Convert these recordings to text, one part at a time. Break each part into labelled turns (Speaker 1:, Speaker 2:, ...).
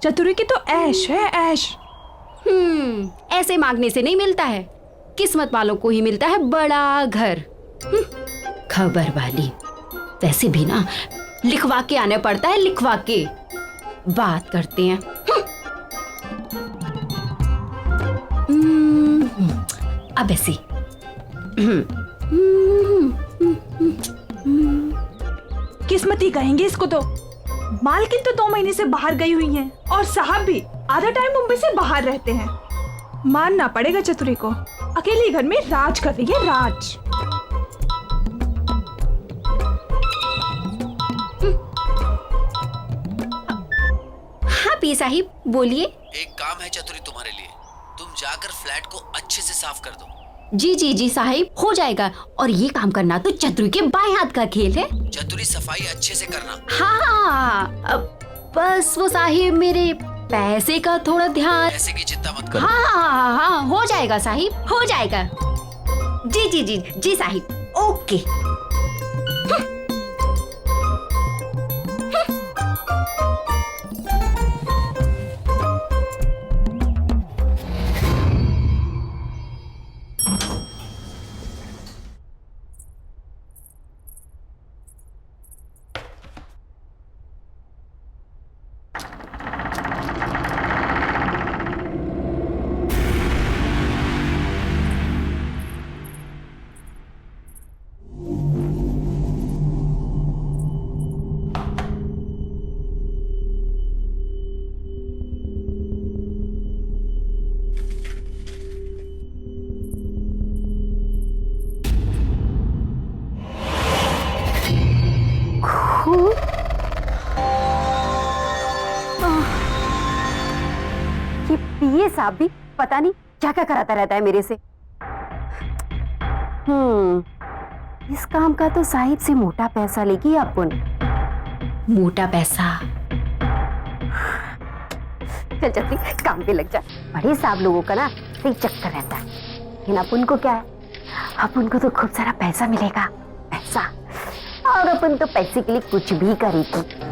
Speaker 1: चतुरी की तो ऐश है, ऐश।
Speaker 2: ऐसे मांगने से नहीं मिलता है, किस्मत वालों को ही मिलता है बड़ा घर। खबर वाली। वैसे भी ना लिखवा के आना पड़ता है, लिखवा के। बात करते हैं। अब ऐसे
Speaker 1: किस्मती कहेंगे इसको तो। मालकिन तो 2 महीने से बाहर गई हुई हैं और साहब भी आधा टाइम मुंबई से बाहर रहते हैं। मानना पड़ेगा चतुरी को, अकेले घर में राज कर रही है, राज।
Speaker 2: हाँ पी साहिब बोलिए।
Speaker 3: एक काम है चतुरी तुम्हारे लिए, तुम जाकर फ्लैट को अच्छे से साफ कर दो।
Speaker 2: जी जी जी साहिब, हो जाएगा। और ये काम करना तो चतुरी के बाएं हाथ का खेल है।
Speaker 3: चतुरी सफाई अच्छे से करना।
Speaker 2: हाँ बस वो साहिब मेरे पैसे का थोड़ा ध्यान।
Speaker 3: पैसे की चिंता मत करो।
Speaker 2: हाँ हो जाएगा साहिब, हो जाएगा। जी जी जी जी साहिब, ओके।
Speaker 4: ये पीए साहब भी पता नहीं क्या क्या कराता रहता है मेरे से। इस काम का तो साहिब से मोटा पैसा लेगी अपन।
Speaker 2: मोटा पैसा।
Speaker 4: चल चल काम पे लग जा। बड़े साहब लोगों का ना सही चक्कर रहता है, लेकिन अपन को क्या है, अपन को तो खूब सारा पैसा मिलेगा, पैसा। और अपन तो पैसे के लिए कुछ भी करेगी।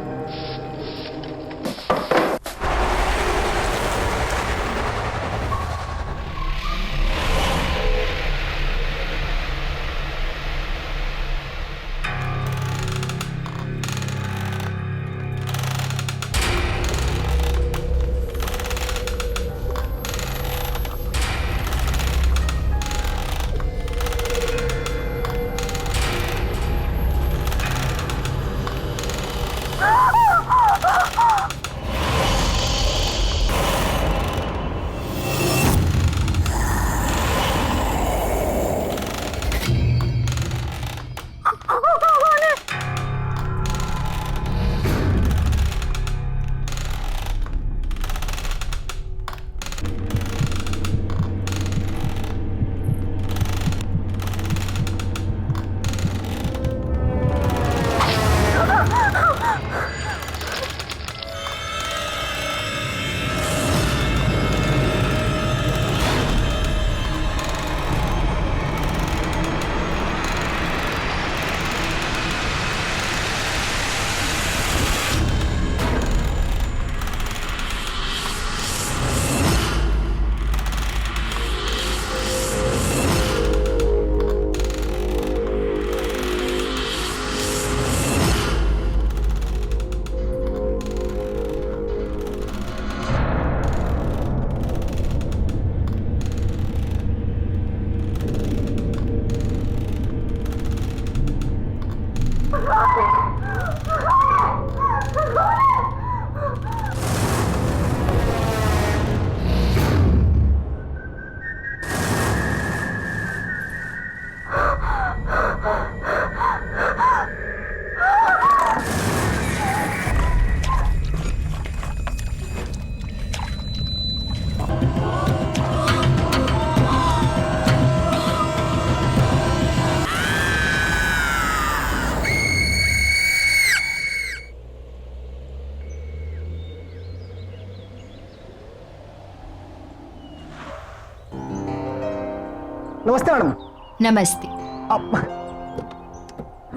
Speaker 5: नमस्ते मैडम।
Speaker 2: नमस्ते।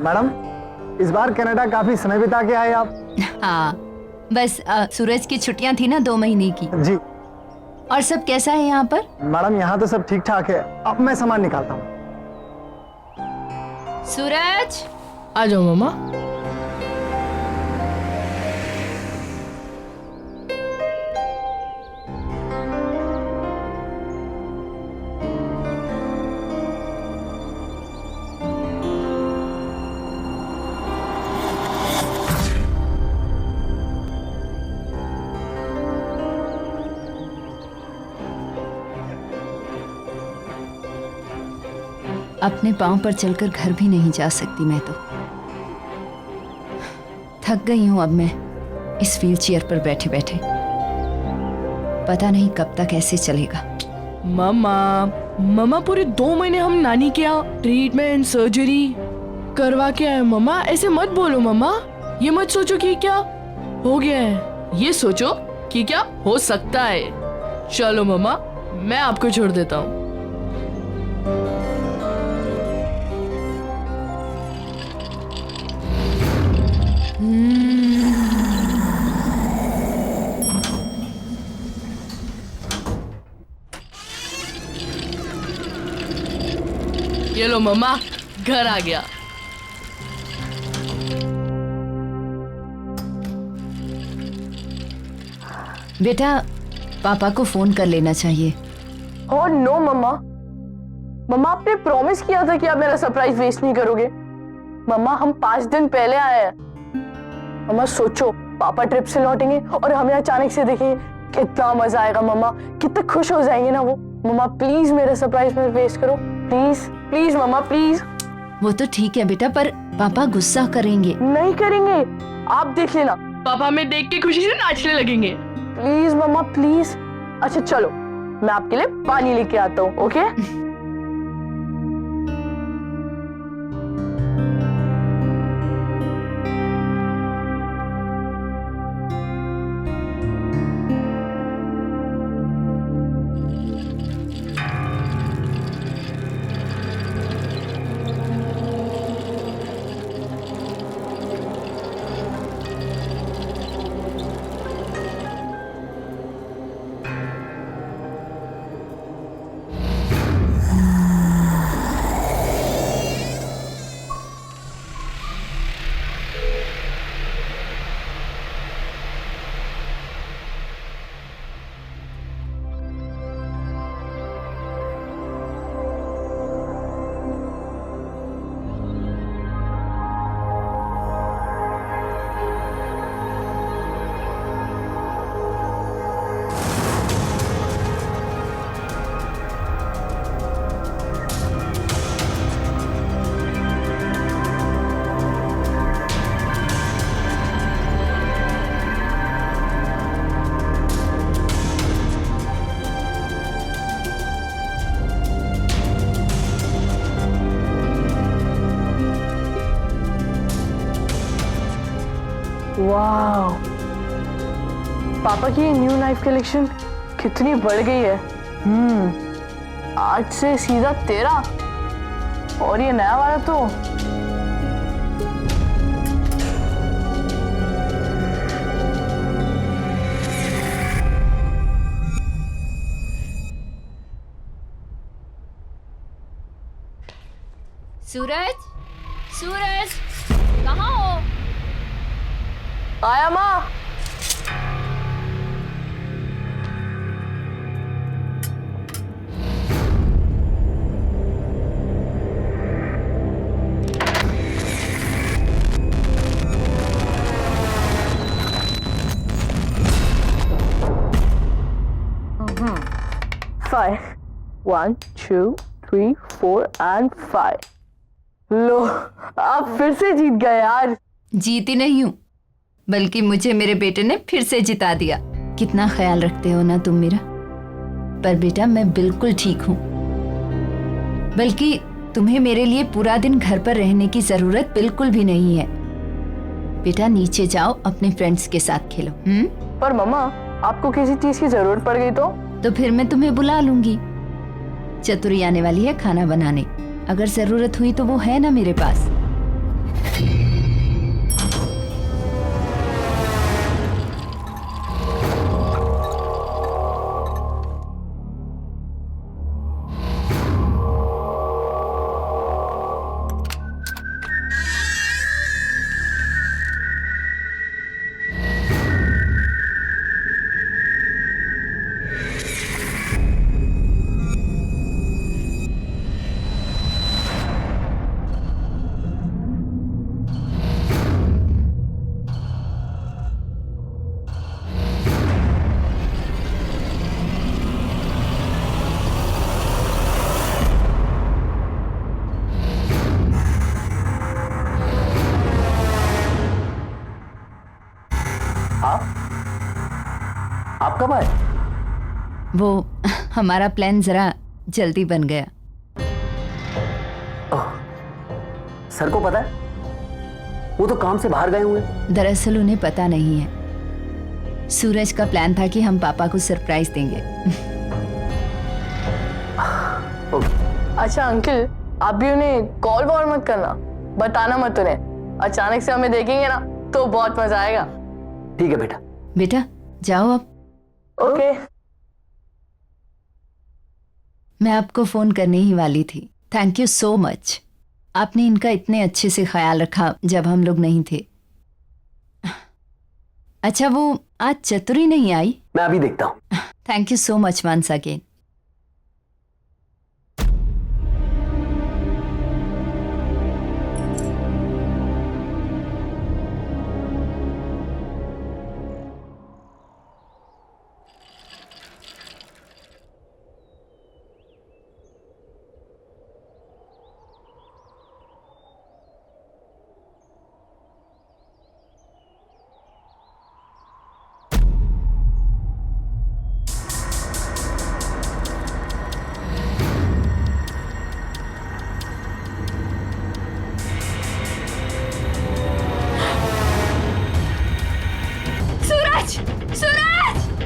Speaker 5: मैडम इस बार कनाडा काफी समय बिता के आए आप।
Speaker 2: हाँ बस सूरज की छुट्टियां थी ना 2 महीने की।
Speaker 5: जी
Speaker 2: और सब कैसा है यहाँ पर?
Speaker 5: मैडम, यहाँ तो सब ठीक ठाक है। अब मैं सामान निकालता हूँ।
Speaker 2: सूरज,
Speaker 6: आ जाओ मम्मा।
Speaker 2: अपने पांव पर चलकर घर भी नहीं जा सकती मैं तो। थक गई हूं अब मैं इस व्हील चेयर पर बैठे बैठे। पता नहीं कब तक ऐसे चलेगा।
Speaker 6: मम्मा पूरे 2 महीने हम नानी के यहाँ ट्रीटमेंट सर्जरी करवा के आए। मम्मा ऐसे मत बोलो मम्मा। ये मत सोचो कि क्या हो गया है, ये सोचो कि क्या हो सकता है। चलो मम्मा, मैं आपको छोड़ देता हूँ। ये लो मम्मा, घर आ गया।
Speaker 2: बेटा, पापा को फोन कर लेना चाहिए।
Speaker 7: ओह नो मम्मा, मम्मा आपने प्रॉमिस किया था कि आप मेरा सरप्राइज वेस्ट नहीं करोगे। मम्मा हम 5 दिन पहले आए हैं। मम्मा सोचो, पापा ट्रिप से लौटेंगे और हमें अचानक से देखेंगे, कितना मजा आएगा मम्मा, कितने खुश हो जाएंगे ना वो। मम्मा प्लीज मेरा सरप्राइज मत वेस्ट करो, प्लीज प्लीज मम्मा प्लीज।
Speaker 2: वो तो ठीक है बेटा, पर पापा गुस्सा करेंगे।
Speaker 7: नहीं करेंगे, आप देख लेना।
Speaker 6: पापा हमें देख के खुशी से नाचने लगेंगे।
Speaker 7: प्लीज मम्मा प्लीज। अच्छा चलो, मैं आपके लिए पानी लेके आता हूँ, ओके? वाह, पापा की न्यू नाइफ कलेक्शन कितनी बढ़ गई है। 8 से सीधा 13 और ये नया वाला तो
Speaker 2: सूरज, सूरज कहाँ हो?
Speaker 7: आया माँ। Five. 1, 2, 3, 4 and 5. लो, आप फिर से जीत गए यार।
Speaker 2: जीती नहीं हूँ, बल्कि मुझे मेरे बेटे ने फिर से जिता दिया। कितना ख्याल रखते हो ना तुम मेरा। पर बेटा मैं बिल्कुल ठीक हूँ, बल्कि तुम्हें मेरे लिए पूरा दिन घर पर रहने की जरूरत बिल्कुल भी नहीं है। बेटा नीचे जाओ, अपने फ्रेंड्स के साथ खेलो।
Speaker 7: पर मम्मा, आपको किसी चीज की जरूरत पड़ गई तो
Speaker 2: फिर मैं तुम्हें बुला लूंगी। चतुरी आने वाली है खाना बनाने, अगर जरूरत हुई तो वो है ना मेरे पास।
Speaker 8: आप कब आए?
Speaker 9: वो हमारा प्लान जरा जल्दी बन गया।
Speaker 8: सर को पता है? वो तो काम से बाहर गए हुए।
Speaker 9: दरअसल उन्हें पता नहीं है। सूरज का प्लान था कि हम पापा को सरप्राइज देंगे।
Speaker 7: अच्छा अंकल, आप भी उन्हें कॉल वॉल मत करना, बताना मत उन्हें। अचानक से हमें देखेंगे ना तो बहुत मजा आएगा।
Speaker 8: ठीक है बेटा।
Speaker 9: बेटा जाओ अब।
Speaker 7: ओके।
Speaker 9: मैं आपको फोन करने ही वाली थी। Thank you so much. आपने इनका इतने अच्छे से ख्याल रखा जब हम लोग नहीं थे। अच्छा वो आज चतुरी नहीं आई?
Speaker 8: मैं अभी देखता हूँ।
Speaker 9: Thank you so much once again.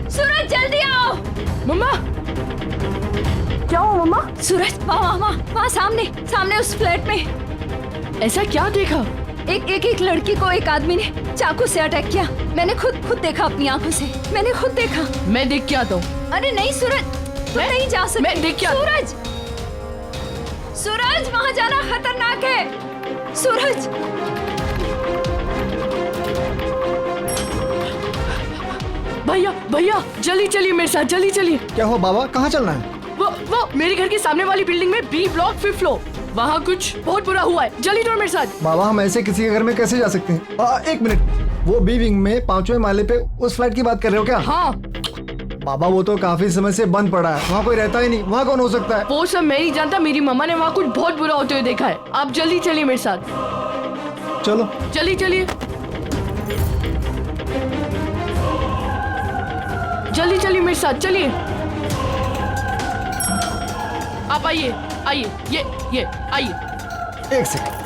Speaker 2: Suraj जल्दी आओ।
Speaker 6: मम्मा
Speaker 7: क्या हुआ मम्मा?
Speaker 2: सूरज वहाँ सामने उस फ्लैट में
Speaker 6: ऐसा क्या देखा?
Speaker 2: एक लड़की को एक आदमी ने चाकू से अटैक किया। मैंने खुद देखा अपनी आंखों से। मैंने खुद देखा।
Speaker 6: मैं देख के आता हूँ।
Speaker 2: अरे नहीं सूरज, तुम नहीं जा सकते।
Speaker 6: मैं देख के आता हूँ।
Speaker 2: सूरज वहाँ जाना खतरनाक है। सूरज
Speaker 6: भैया जल्दी चलिए मेरे साथ, जल्दी चलिए।
Speaker 5: क्या हो बाबा, कहाँ चलना है?
Speaker 6: वो मेरे घर के सामने वाली बिल्डिंग में बी ब्लॉक 5th फ्लोर। वहाँ कुछ बहुत बुरा हुआ है। जल्दी चलो मेरे साथ।
Speaker 5: बाबा हम ऐसे किसी के घर में कैसे जा सकते हैं? एक मिनट, वो बी विंग में 5वें माले पे उस फ्लैट की बात कर रहे हो क्या?
Speaker 6: हाँ
Speaker 5: बाबा वो तो काफी समय से बंद पड़ा है, वहाँ कोई रहता ही नहीं। वहाँ कौन हो सकता है?
Speaker 6: वो सब मैं नहीं जानता। मेरी मम्मा ने वहाँ कुछ बहुत बुरा होते हुए देखा है। आप जल्दी चलिए मेरे साथ।
Speaker 5: चलो
Speaker 6: जल्दी चलिए, जल्दी चलिए मेरे साथ, चलिए। आप आइए ये आइए।
Speaker 5: एक सेकंड।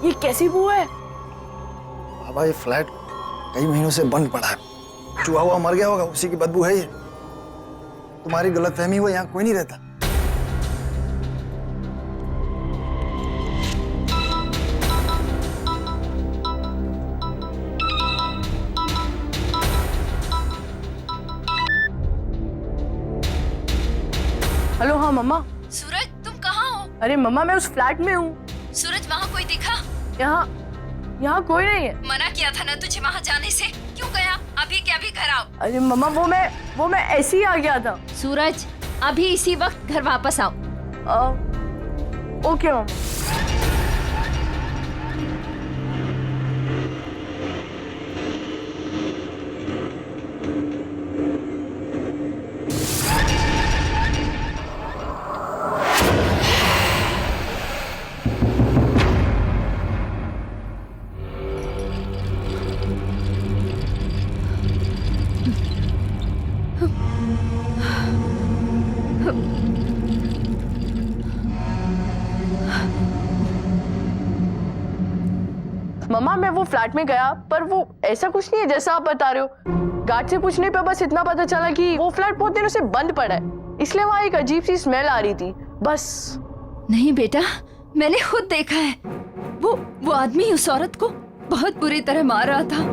Speaker 7: ये कैसी बू है?
Speaker 5: बाबा ये फ्लैट कई महीनों से बंद पड़ा है। चूहा हुआ मर गया होगा, उसी की बदबू है ये। तुम्हारी गलतफहमी हुई, यहाँ कोई नहीं रहता।
Speaker 7: हेलो, हाँ मम्मा।
Speaker 2: सूरज तुम कहाँ हो?
Speaker 7: अरे मम्मा मैं उस फ्लैट में हूँ।
Speaker 2: सूरज वहाँ कोई दिखा?
Speaker 7: यहाँ कोई नहीं है।
Speaker 2: मना किया था ना तुझे वहाँ जाने से, क्यों गया? अभी के अभी घर आओ।
Speaker 7: अरे मम्मा वो मैं ऐसे ही आ गया था।
Speaker 2: सूरज अभी इसी वक्त घर वापस आओ।
Speaker 7: ओके मम्मा। मम्मा मैं वो फ्लैट में गया, पर वो ऐसा कुछ नहीं है जैसा आप बता रहे हो। गार्ड से पूछने पे बस इतना पता चला कि वो फ्लैट बहुत दिनों से बंद पड़ा है, इसलिए वहाँ एक अजीब सी स्मेल आ रही थी, बस।
Speaker 2: नहीं बेटा, मैंने खुद देखा है। वो आदमी उस औरत को बहुत बुरी तरह मार रहा था।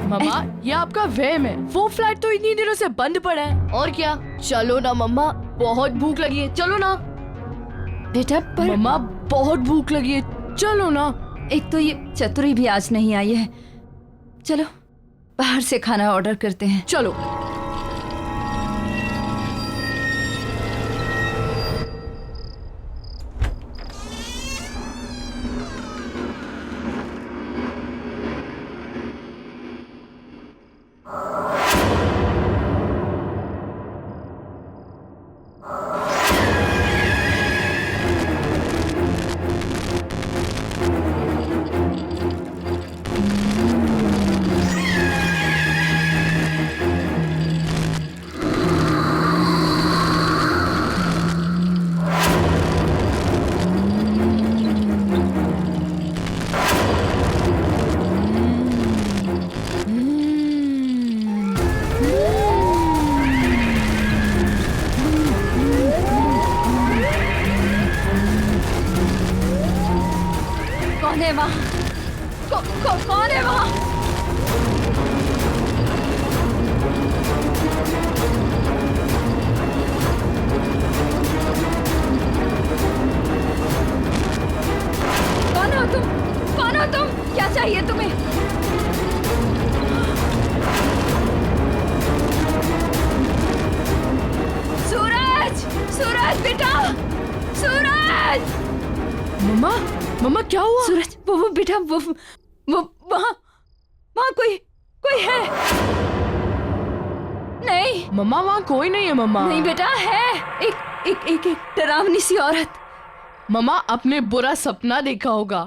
Speaker 6: मम्मा ये आपका वहम है, वो फ्लैट तो इतनी दिनों से बंद पड़ा है। और क्या, चलो ना मम्मा, बहुत भूख लगी है, चलो ना।
Speaker 9: बेटा पर
Speaker 6: मम्मा बहुत भूख लगी है, चलो ना।
Speaker 9: एक तो ये चतुरी भी आज नहीं आई है, चलो बाहर से खाना ऑर्डर करते हैं।
Speaker 6: चलो।
Speaker 9: कौन है वहाँ? कौन है वहाँ? कौन हो तुम? कौन हो तुम? क्या चाहिए तुम्हें? सूरज! सूरज बेटा! सूरज!
Speaker 6: मम्मा मम्मा क्या हुआ?
Speaker 9: सूरज, वो बेटा, वो वहाँ कोई है? नहीं
Speaker 6: मम्मा वहाँ कोई नहीं है मम्मा।
Speaker 9: नहीं बेटा, है एक डरावनी सी औरत।
Speaker 6: मम्मा आपने बुरा सपना देखा होगा,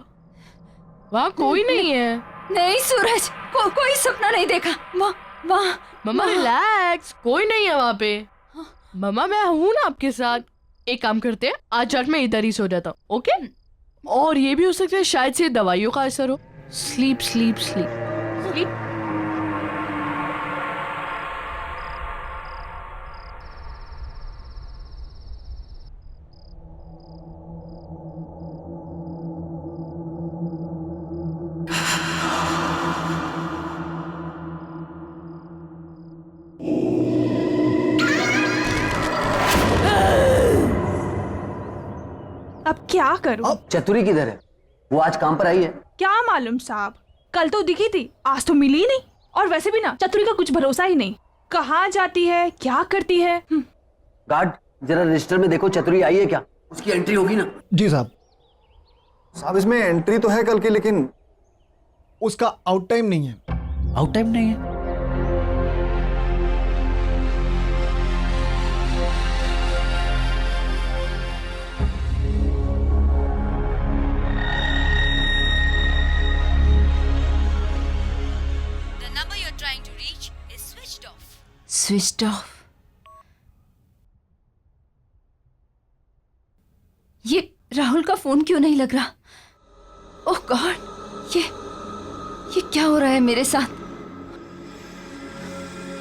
Speaker 6: वहाँ कोई नहीं है।
Speaker 9: नहीं सूरज, कोई सपना नहीं देखा। वहाँ
Speaker 6: मम्मा रिलैक्स, कोई नहीं है वहाँ पे। मम्मा मैं हूँ ना आपके साथ, एक काम करते हैं, आज रात में इधर ही सो जाता हूँ, ओके? और ये भी हो सकता है शायद से दवाइयों का असर हो। Sleep sleep sleep sleep.
Speaker 1: अब क्या करूं?
Speaker 8: चतुरी किधर है? वो आज काम पर आई है?
Speaker 1: क्या मालूम साहब, कल तो दिखी थी, आज तो मिली ही नहीं। और वैसे भी ना चतुरी का कुछ भरोसा ही नहीं, कहाँ जाती है, क्या करती है।
Speaker 8: गार्ड जरा रजिस्टर में देखो, चतुरी आई है क्या? उसकी एंट्री होगी ना?
Speaker 5: जी साहब। साहब इसमें एंट्री तो है कल की, लेकिन उसका आउट टाइम नहीं है।
Speaker 8: आउट टाइम नहीं है?
Speaker 9: Switched off. ये राहुल का फोन क्यों नहीं लग रहा? ओह गॉड, ये क्या हो रहा है मेरे साथ?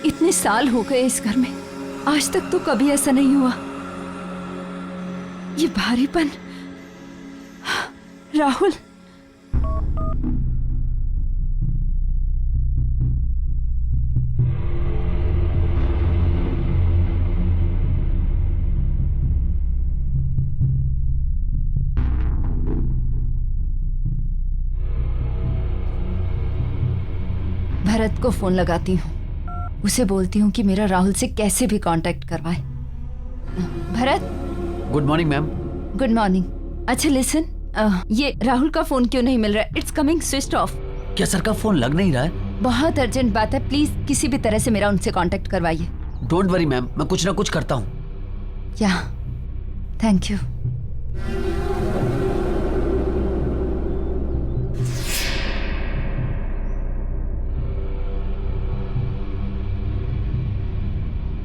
Speaker 9: इतने साल हो गए इस घर में, आज तक तो कभी ऐसा नहीं हुआ। ये भारीपन, राहुल। भरत को फोन लगाती हूँ, उसे बोलती हूँ कि मेरा राहुल से कैसे भी कांटेक्ट करवाए। Bharat.
Speaker 8: Good morning ma'am.
Speaker 9: Good morning. अच्छा लिसन, ये राहुल का फोन क्यों नहीं मिल रहा है? It's coming switched off.
Speaker 8: क्या सर का फोन लग नहीं रहा है?
Speaker 9: बहुत अर्जेंट बात है, प्लीज किसी भी तरह से मेरा उनसे कांटेक्ट करवाइए।
Speaker 8: डोंट वरी मैम, मैं कुछ ना कुछ करता हूँ।
Speaker 9: या, thank you.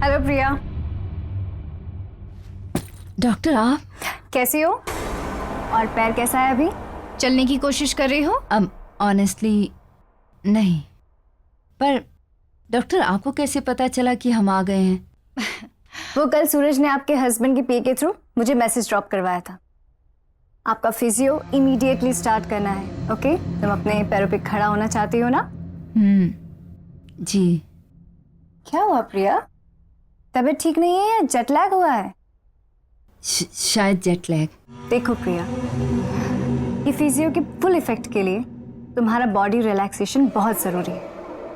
Speaker 4: Hello Priya.
Speaker 9: Doctor आप
Speaker 4: कैसी हो? और पैर कैसा है अभी? चलने की कोशिश कर रही हो?
Speaker 9: ऑनेस्टली नहीं, पर डॉक्टर आपको कैसे पता चला कि हम आ गए हैं?
Speaker 4: वो कल सूरज ने आपके हस्बैंड के पीए के थ्रू मुझे मैसेज ड्रॉप करवाया था। आपका फिजियो इमीडिएटली स्टार्ट करना है, ओके? तुम अपने पैरों पे खड़ा होना चाहती हो ना?
Speaker 9: जी।
Speaker 10: क्या हुआ प्रिया? तबीयत ठीक नहीं है या जेट लैग हुआ है?
Speaker 9: शायद जेट लैग।
Speaker 10: देखो प्रिया, ये फिजियो के फुल इफेक्ट के लिए तुम्हारा बॉडी रिलैक्सेशन बहुत जरूरी है।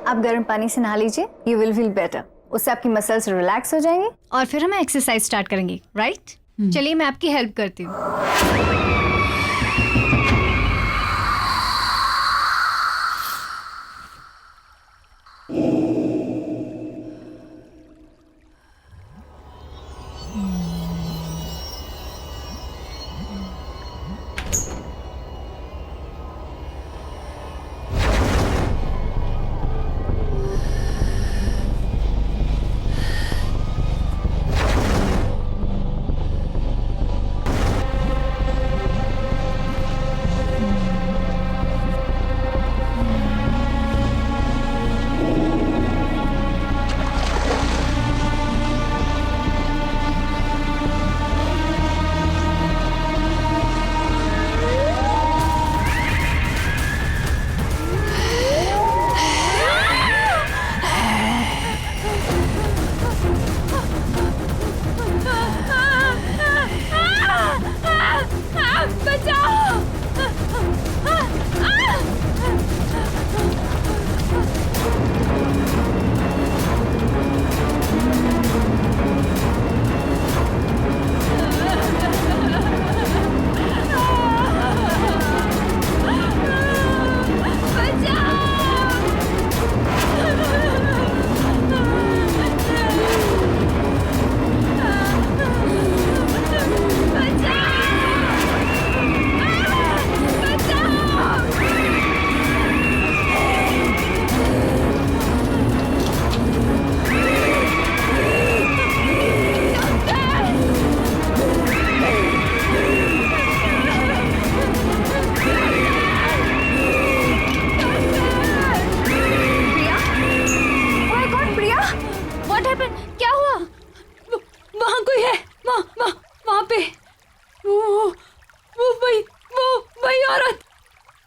Speaker 10: आप गर्म पानी से नहा लीजिए, यू विल फील बेटर। उससे आपकी मसल्स रिलैक्स हो जाएंगे और फिर हम एक्सरसाइज स्टार्ट करेंगे, राइट? चलिए मैं आपकी हेल्प करती हूँ।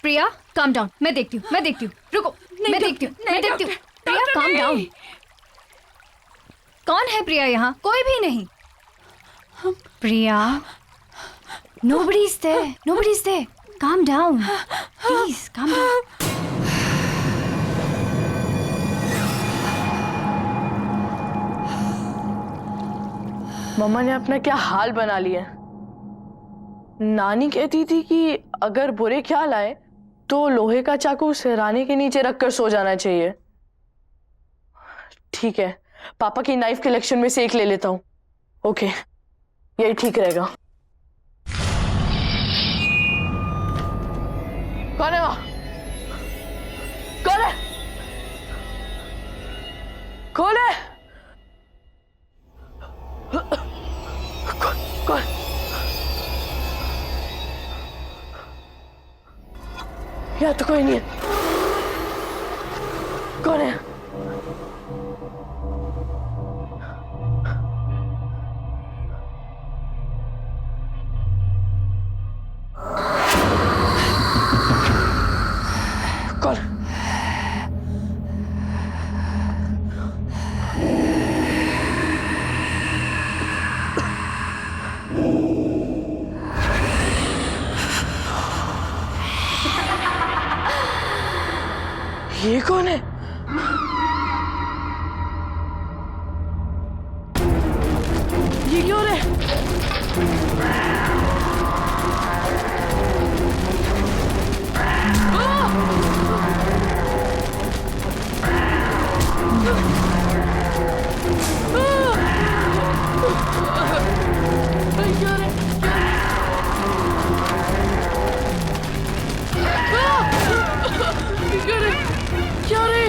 Speaker 10: प्रिया काम डाउन, मैं देखती हूँ, रुको, मैं देखती हूँ। प्रिया काम डाउन। कौन है प्रिया यहाँ? कोई भी नहीं। प्रिया, nobody is there. Calm down, please, calm down.
Speaker 7: मम्मा ने अपना क्या हाल बना लिया। नानी कहती थी कि अगर बुरे ख्याल आए तो लोहे का चाकू सिरहाने के नीचे रखकर सो जाना चाहिए। ठीक है, पापा की नाइफ कलेक्शन में से एक ले लेता हूँ। ओके, यही ठीक रहेगा। कौन है वहां? कौन है? कौन है? कौन? यहाँ तो कोई नहीं है। कौन है? कौन? ये कौन है? ये क्यों है? क्या रे?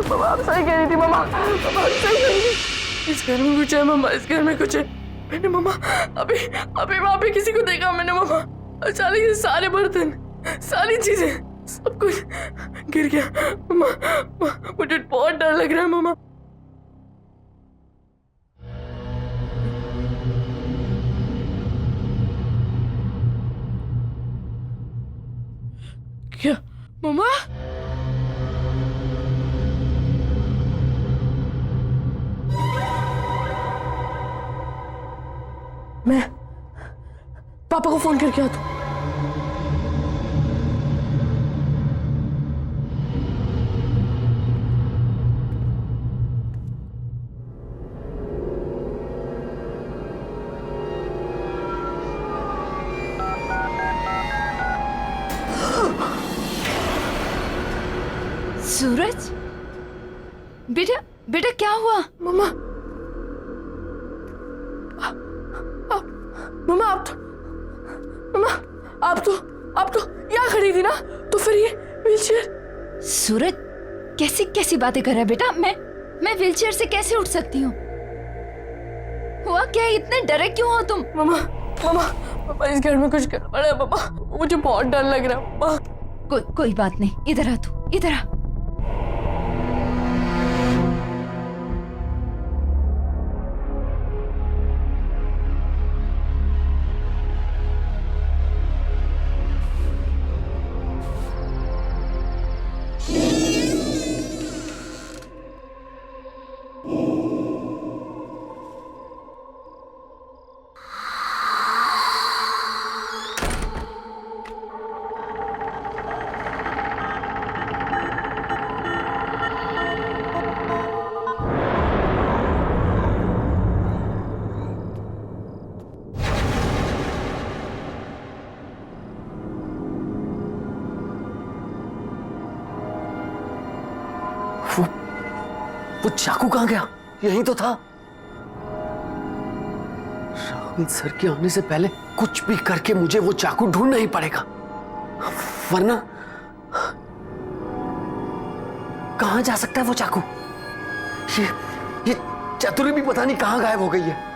Speaker 7: मम्मा आप सही कह रही थी मम्मा, मम्मा आप सही कह रही थी। इस घर में कुछ है मम्मा, इस घर में कुछ है। मैंने मम्मा अभी अभी वहाँ पे किसी को देखा मैंने मम्मा, अचानक से सारे बर्तन, सारी चीजें, सब कुछ गिर गया मम्मा, मुझे बहुत डर लग रहा है मम्मा।
Speaker 6: क्या मम्मा?
Speaker 7: मैं पापा को फोन करके आता हूँ।
Speaker 9: सूरज, बेटा बेटा क्या हुआ?
Speaker 7: मम्मा मम्मा आप तो यहाँ खड़ी थी ना, तो फिर ये व्हीलचेयर।
Speaker 9: सूरज कैसी कैसी बातें कर रहा है बेटा? मैं व्हीलचेयर से कैसे उठ सकती हूँ? हुआ क्या? इतने डरे क्यों हो तुम?
Speaker 7: मम्मा इस घर में कुछ गड़बड़ है मम्मा, मुझे बहुत डर लग रहा है मम्मा।
Speaker 9: कोई बात नहीं, इधर आ तू, इधर आ।
Speaker 8: वो चाकू कहाँ गया? यहीं तो था। राहुल सर के आने से पहले कुछ भी करके मुझे वो चाकू ढूंढना ही पड़ेगा, वरना कहाँ जा सकता है वो चाकू? ये चतुरी भी पता नहीं कहाँ गायब हो गई है।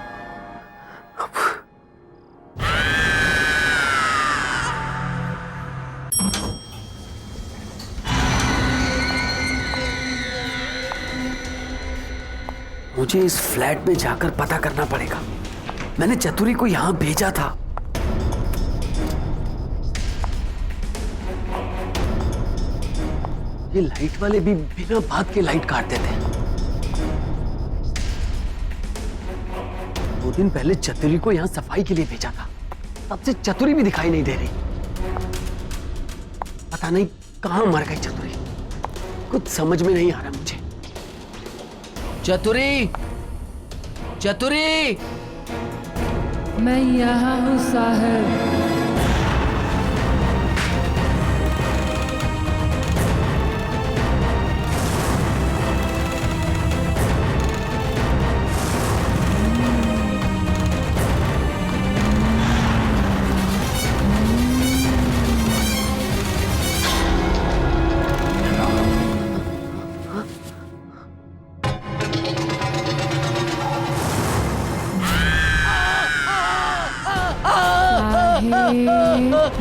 Speaker 8: मुझे इस फ्लैट में जाकर पता करना पड़ेगा। मैंने चतुरी को यहां भेजा था। ये लाइट वाले भी बिना बात के लाइट काट देते हैं। 2 दिन पहले चतुरी को यहां सफाई के लिए भेजा था, अब से चतुरी भी दिखाई नहीं दे रही। पता नहीं कहां मर गई चतुरी, कुछ समझ में नहीं आ रहा मुझे।
Speaker 3: चतुरी, चतुरी,
Speaker 6: मैं यहाँ हूँ साहब।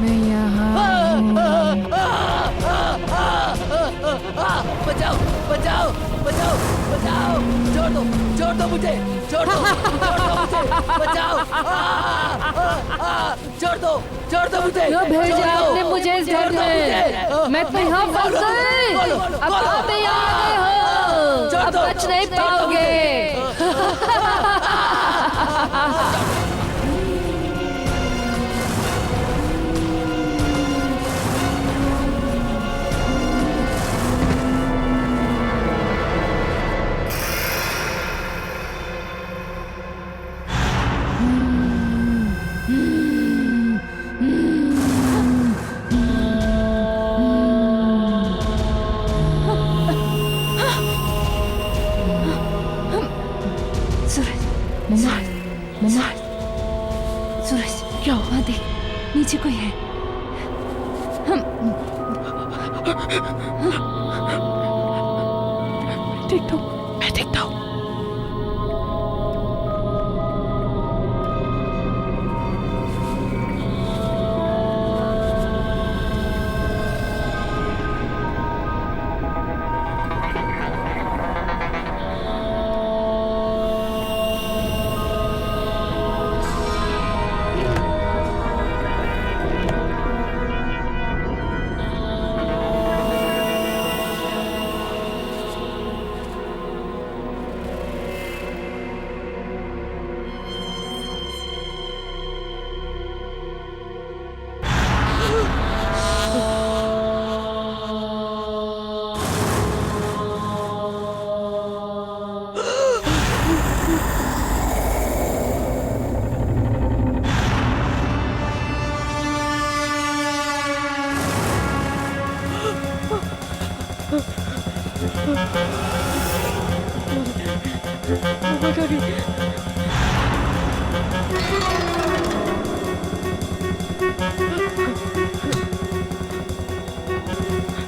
Speaker 6: मैं यहाँ
Speaker 3: बचाओ बचाओ बचाओ बचाओ, छोड़ दो मुझे, छोड़ दो मुझे, बचाओ, छोड़ दो मुझे।
Speaker 6: क्यों भेजा आपने मुझे इस घर में? मैं तो यहाँ फंस गई। अब आप यहाँ आ गए हो, अब बच नहीं पाओगे। मम्मा,
Speaker 9: सूरज
Speaker 6: क्या
Speaker 9: हुआ? देख नीचे कोई है।
Speaker 6: देखता हूँ, मैं देखता हूँ।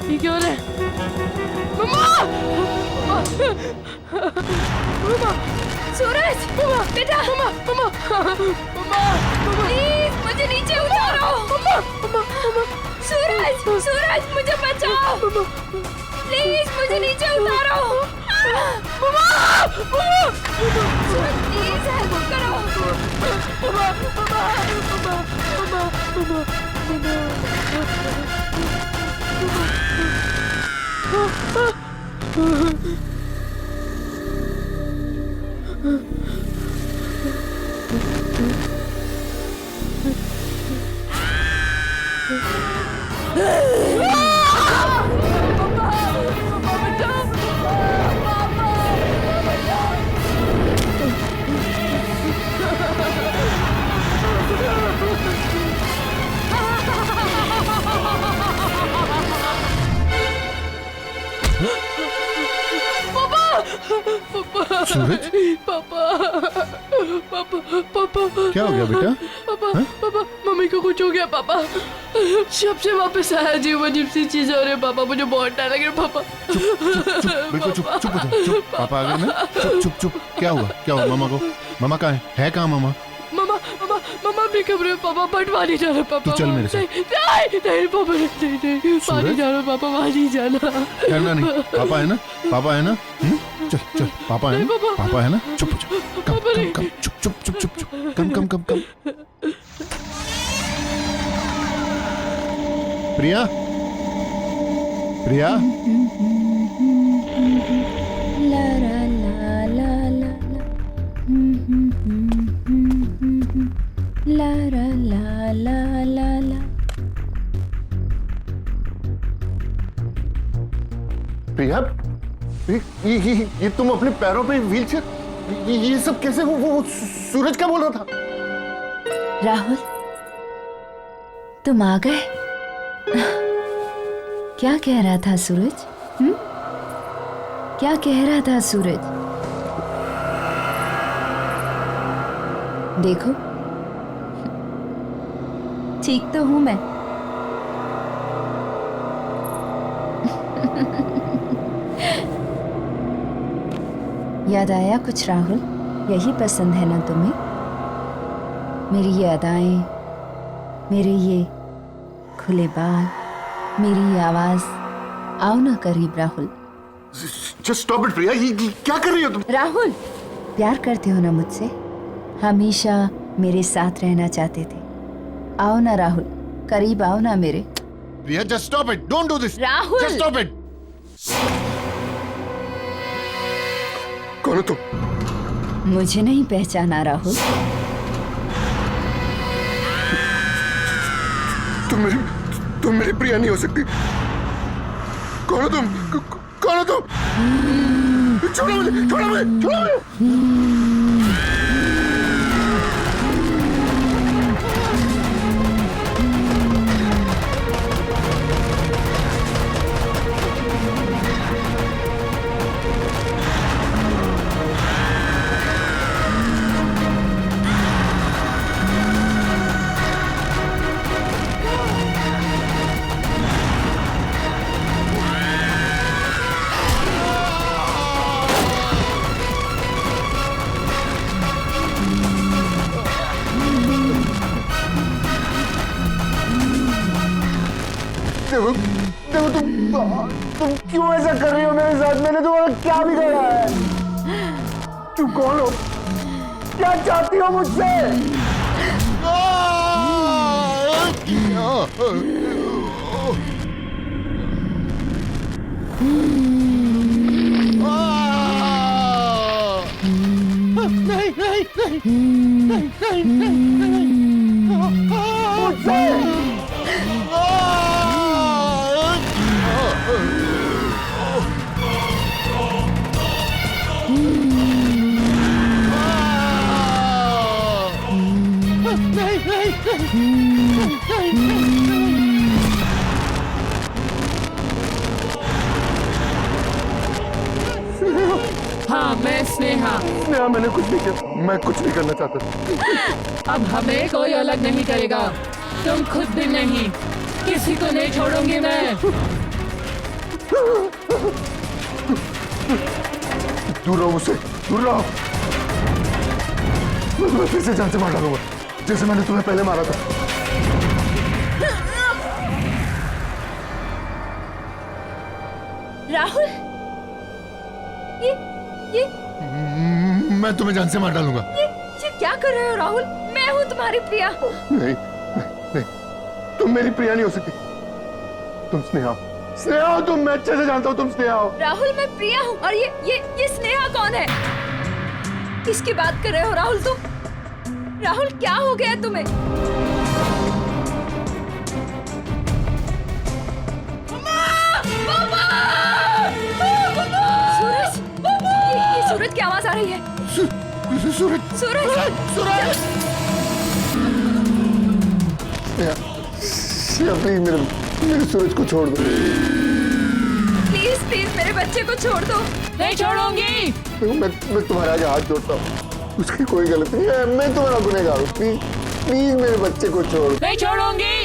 Speaker 6: ये क्या हो रहा है? मम्मा! मम्मा!
Speaker 9: सूरज, बेटा, प्लीज मुझे नीचे उतारो। सूरज, मुझे बचाओ। प्लीज मुझे नीचे उतारो। सूरज, प्लीज हेल्प करो।
Speaker 11: सूरज,
Speaker 6: पापा
Speaker 11: क्या हो गया बेटा?
Speaker 6: पापा मम्मी को कुछ हो गया पापा। शब से वापस आया जी, वो अजीब सी चीज हो रही है पापा, मुझे बहुत डर लग रहा है पापा।
Speaker 11: चुप बिल्कुल चुप हो जा, चुप। पापा आ गए ना? चुप। क्या हुआ मामा को? मामा कहाँ है कहाँ मामा?
Speaker 6: मम्मा अपने कमरे में पापा, बट वहाँ नहीं जाना पापा।
Speaker 11: तू चल मेरे साथ।
Speaker 6: नहीं पापा, नहीं वहाँ नहीं जाना पापा, वहाँ नहीं जाना।
Speaker 11: करना नहीं, पापा है ना? चल पापा है ना? चुप हो जा, कम चुप, कम। प्रिया
Speaker 9: ला ला ला ला ला ला ला ला ला ला।
Speaker 11: प्रिया, ये तुम अपने पैरों पे व्हीलचेयर, ये सब कैसे? वो सूरज क्या बोल रहा था?
Speaker 9: राहुल, तुम आ गए? क्या कह रहा था सूरज? क्या कह रहा था सूरज? देखो, ठीक तो हूं मैं। याद आया कुछ राहुल? यही पसंद है ना तुम्हें? मेरी ये अदाएं, मेरे ये खुले बाल, मेरी ये आवाज। आओ ना करीब राहुल।
Speaker 11: Just stop it, प्रिया, ये क्या कर रही हो तुम?
Speaker 9: राहुल, प्यार करते हो ना मुझसे? हमेशा मेरे साथ रहना चाहते थे। आओ ना राहुल, करीब आओ ना मेरे।
Speaker 11: प्रिया, just stop it, don't do this.
Speaker 9: Rahul!
Speaker 11: Just stop it. कौन हो तुम?
Speaker 9: मुझे नहीं पहचाना राहुल?
Speaker 11: तुम मेरी प्रिया नहीं हो सकती। कौन हो तुम? छोड़ो मुझे। देखो देखो तुम क्यों ऐसा कर रही हो मेरे साथ? मैंने तुम्हारा क्या बिगाड़ा है? तुम कौन हो? क्या चाहती हो मुझसे? नहीं नहीं नहीं नहीं नहीं मुझसे
Speaker 6: हाँ, मैं स्नेहा।
Speaker 11: स्नेहा, मैंने कुछ नहीं किया। मैं कुछ नहीं करना चाहता।
Speaker 6: अब हमें कोई अलग नहीं करेगा, तुम खुद भी नहीं। किसी को नहीं छोड़ूंगी मैं।
Speaker 11: दूर रहो मुझसे, दूर रहो। मैं फिर से जान से मार डालूंगा, जैसे मैंने तुम्हें पहले मारा था।
Speaker 1: राहुल, ये
Speaker 11: मैं तुम्हें जान से मार डालूंगा।
Speaker 1: ये क्या कर रहे हो राहुल? मैं हूँ तुम्हारी प्रिया।
Speaker 11: नहीं, नहीं, नहीं, तुम मेरी प्रिया नहीं हो सकती। तुम स्नेहा हो। स्नेहा हो तुम, मैं अच्छे से जानता हूँ तुम स्नेहा हो।
Speaker 1: राहुल, मैं प्रिया हूँ। और ये स्नेहा कौन है? किसकी बात कर रहे हो राहुल तुम? राहुल, क्या हो गया तुम्हें? सूरज, ये सूरज की आवाज आ रही है।
Speaker 11: सूरज,
Speaker 1: सूरज,
Speaker 11: सूरज। स्नेहा, प्लीज मेरे सूरज को छोड़ दो।
Speaker 1: प्लीज प्लीज मेरे बच्चे को छोड़ दो।
Speaker 6: नहीं छोड़ूंगी।
Speaker 11: मैं तुम्हारे आगे हाथ जोड़ता हूँ, उसकी कोई गलती नहीं है। मैं तुम्हारा गुनहगार हूँ। प्लीज प्लीज मेरे बच्चे को छोड़।
Speaker 6: नहीं छोड़ूंगी।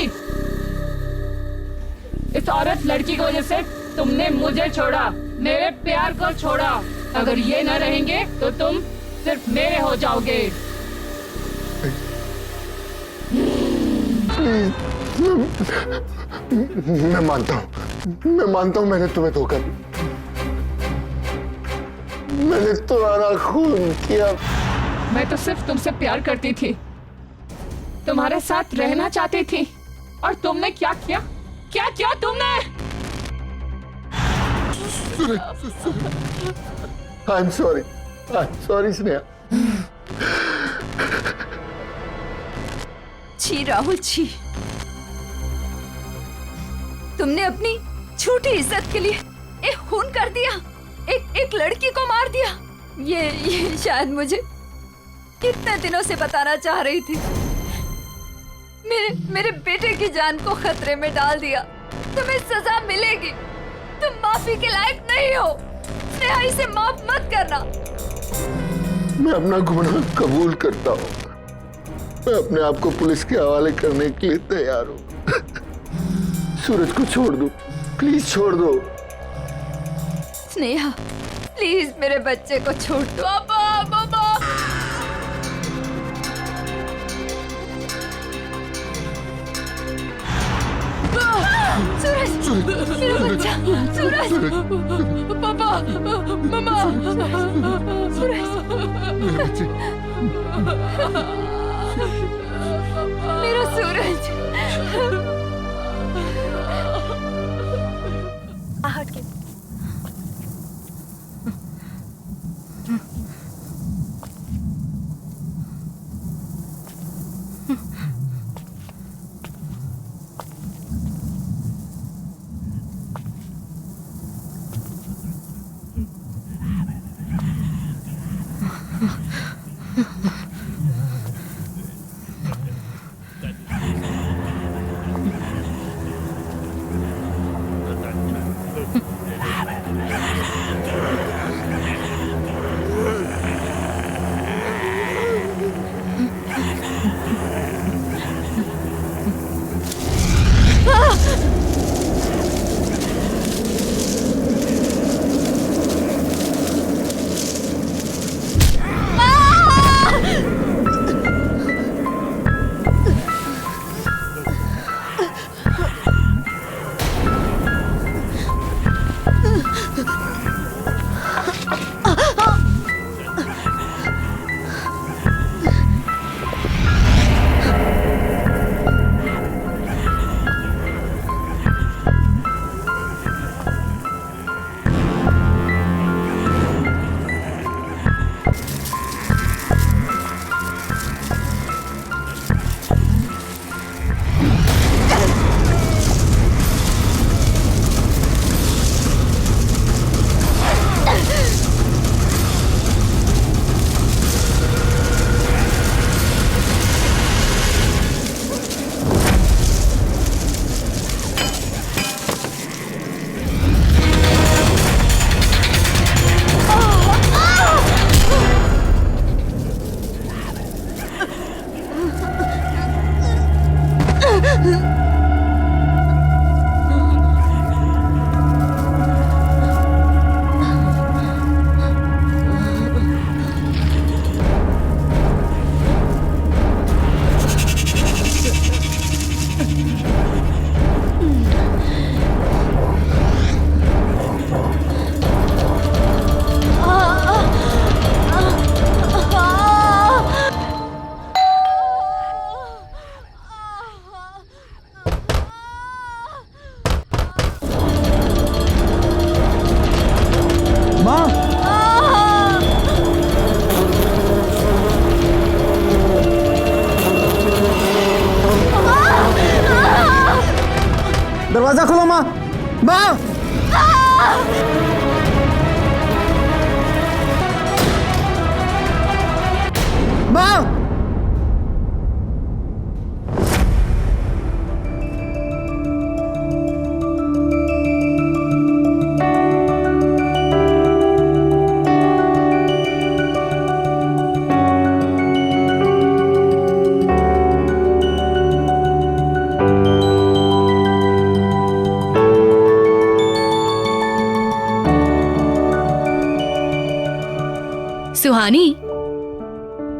Speaker 6: इस औरत लड़की की वजह से तुमने मुझे छोड़ा, मेरे प्यार को छोड़ा। अगर ये न रहेंगे तो तुम सिर्फ मेरे हो जाओगे।
Speaker 11: मैं मानता हूँ मैंने तुम्हें धोखा दिया। मैंने तुम्हारा खून किया।
Speaker 6: मैं तो सिर्फ तुमसे प्यार करती थी, तुम्हारे साथ रहना चाहती थी। और तुमने क्या किया? क्या किया तुमने?
Speaker 11: I am sorry Sneha.
Speaker 1: छी राहुल, छी। तुमने अपनी छोटी इज्जत के लिए एक खून कर दिया, एक लड़की को मार दिया। ये शायद मुझे कितने दिनों से बताना चाह रही थी। मेरे बेटे की जान को खतरे में डाल दिया। तुम्हें सजा मिलेगी। तुम माफी के लायक नहीं हो। स्नेहा, इसे माफ मत करना।
Speaker 11: मैं अपना गुनाह कबूल करता हूँ। मैं अपने आप को पुलिस के हवाले करने के लिए तैयार हूँ। सूरज को छोड़ दो, प्लीज छोड़ दो।
Speaker 1: स्नेहा, प्लीज मेरे बच्चे को छोड़ दो। पापा, पापा। सूरज, मेरा बच्चा। सूरज, पापा, मम्मा। सूरज, मेरा सूरज। हट के।
Speaker 5: दरवाजा खोलो माँ। माँ माँ
Speaker 6: सुहानी,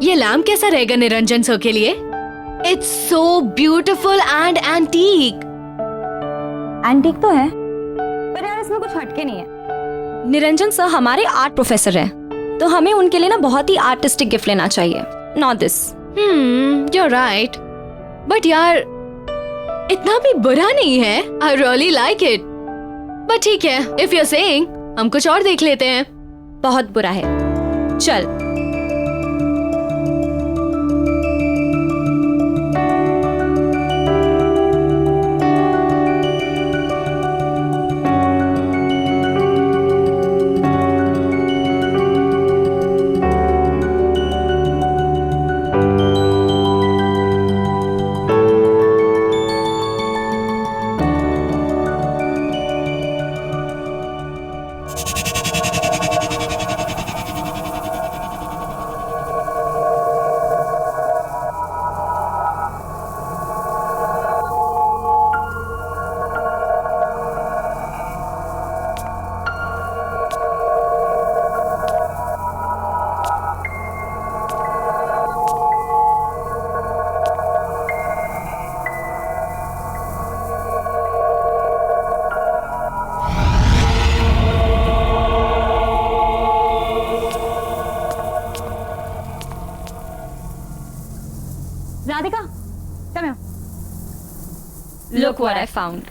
Speaker 6: ये लैम्प कैसा रहेगा निरंजन सर के लिए? It's so beautiful and antique.
Speaker 10: Antique तो है, पर यार इसमें कुछ हटके नहीं है।
Speaker 12: निरंजन सर हमारे आर्ट प्रोफेसर हैं, तो हमें उनके लिए ना बहुत ही आर्टिस्टिक गिफ्ट लेना चाहिए, not this.
Speaker 6: You are right, but यार इतना भी बुरा नहीं है। I really like it, but ठीक है, इफ यू आर सेइंग, हम कुछ और देख लेते हैं।
Speaker 12: बहुत बुरा है, चल।
Speaker 10: Radhika, come here.
Speaker 12: Look what I found.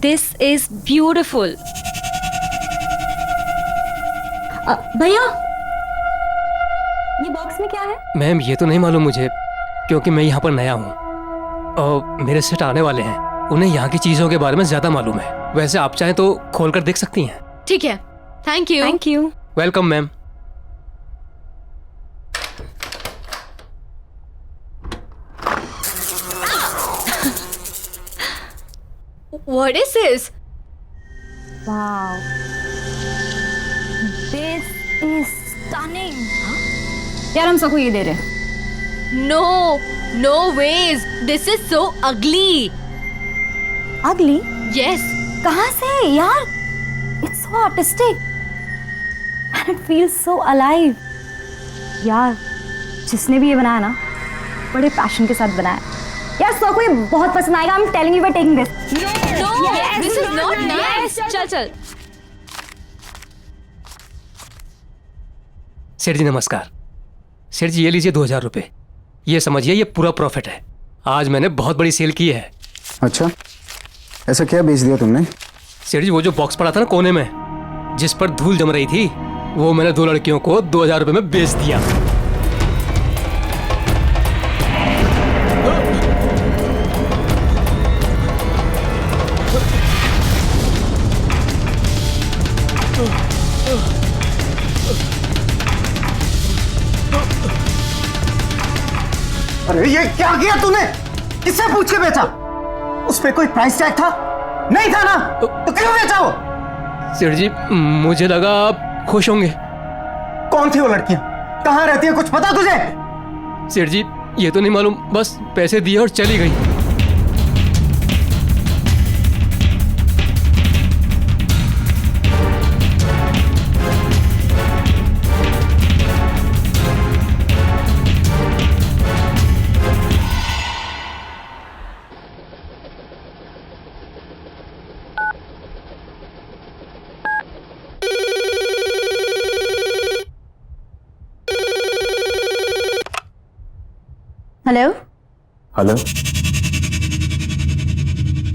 Speaker 12: This is beautiful.
Speaker 10: भैया, ये बॉक्स में क्या है?
Speaker 13: मैम ये तो नहीं मालूम मुझे, क्योंकि मैं यहाँ पर नया हूँ और मेरे सेट आने वाले हैं। उन्हें यहाँ की चीजों के बारे में ज्यादा मालूम है। वैसे आप चाहें तो खोलकर देख सकती हैं।
Speaker 6: ठीक है, thank you.
Speaker 12: Thank you.
Speaker 13: Welcome ma'am.
Speaker 6: What is this?
Speaker 10: Wow. This is stunning. यार हम सबको ये दे रहे हैं।
Speaker 6: No, no ways. This is so ugly.
Speaker 10: Ugly?
Speaker 6: Yes.
Speaker 10: कहाँ से यार? It's so artistic. And it feels so alive. यार, जिसने भी ये बनाया ना, बड़े पैशन के साथ बनाया। यार सबको ये बहुत पसंद आएगा। I'm telling you we're taking this.
Speaker 6: No,
Speaker 10: Yes,
Speaker 6: this is not nice.
Speaker 12: चल चल।
Speaker 13: सेठ जी नमस्कार। सेठ जी ये लीजिए 2000 रुपये। ये समझिए ये पूरा प्रॉफिट है। आज मैंने बहुत बड़ी सेल की है।
Speaker 5: अच्छा, ऐसा क्या बेच दिया तुमने?
Speaker 13: सेठ जी वो जो बॉक्स पड़ा था ना कोने में, जिस पर धूल जम रही थी, वो मैंने 2 लड़कियों को 2000 रुपये में बेच दिया।
Speaker 5: अरे ये क्या किया तूने? किससे पूछ के बेचा? उस पे कोई प्राइस टैग था? नहीं था ना? तो क्यों बेचा वो?
Speaker 13: सेठ जी मुझे लगा आप खुश होंगे।
Speaker 5: कौन थी वो लड़कियां? कहाँ रहती है, कुछ पता तुझे?
Speaker 13: सेठ जी ये तो नहीं मालूम, बस पैसे दिए और चली गई।
Speaker 10: हेलो।
Speaker 5: हेलो,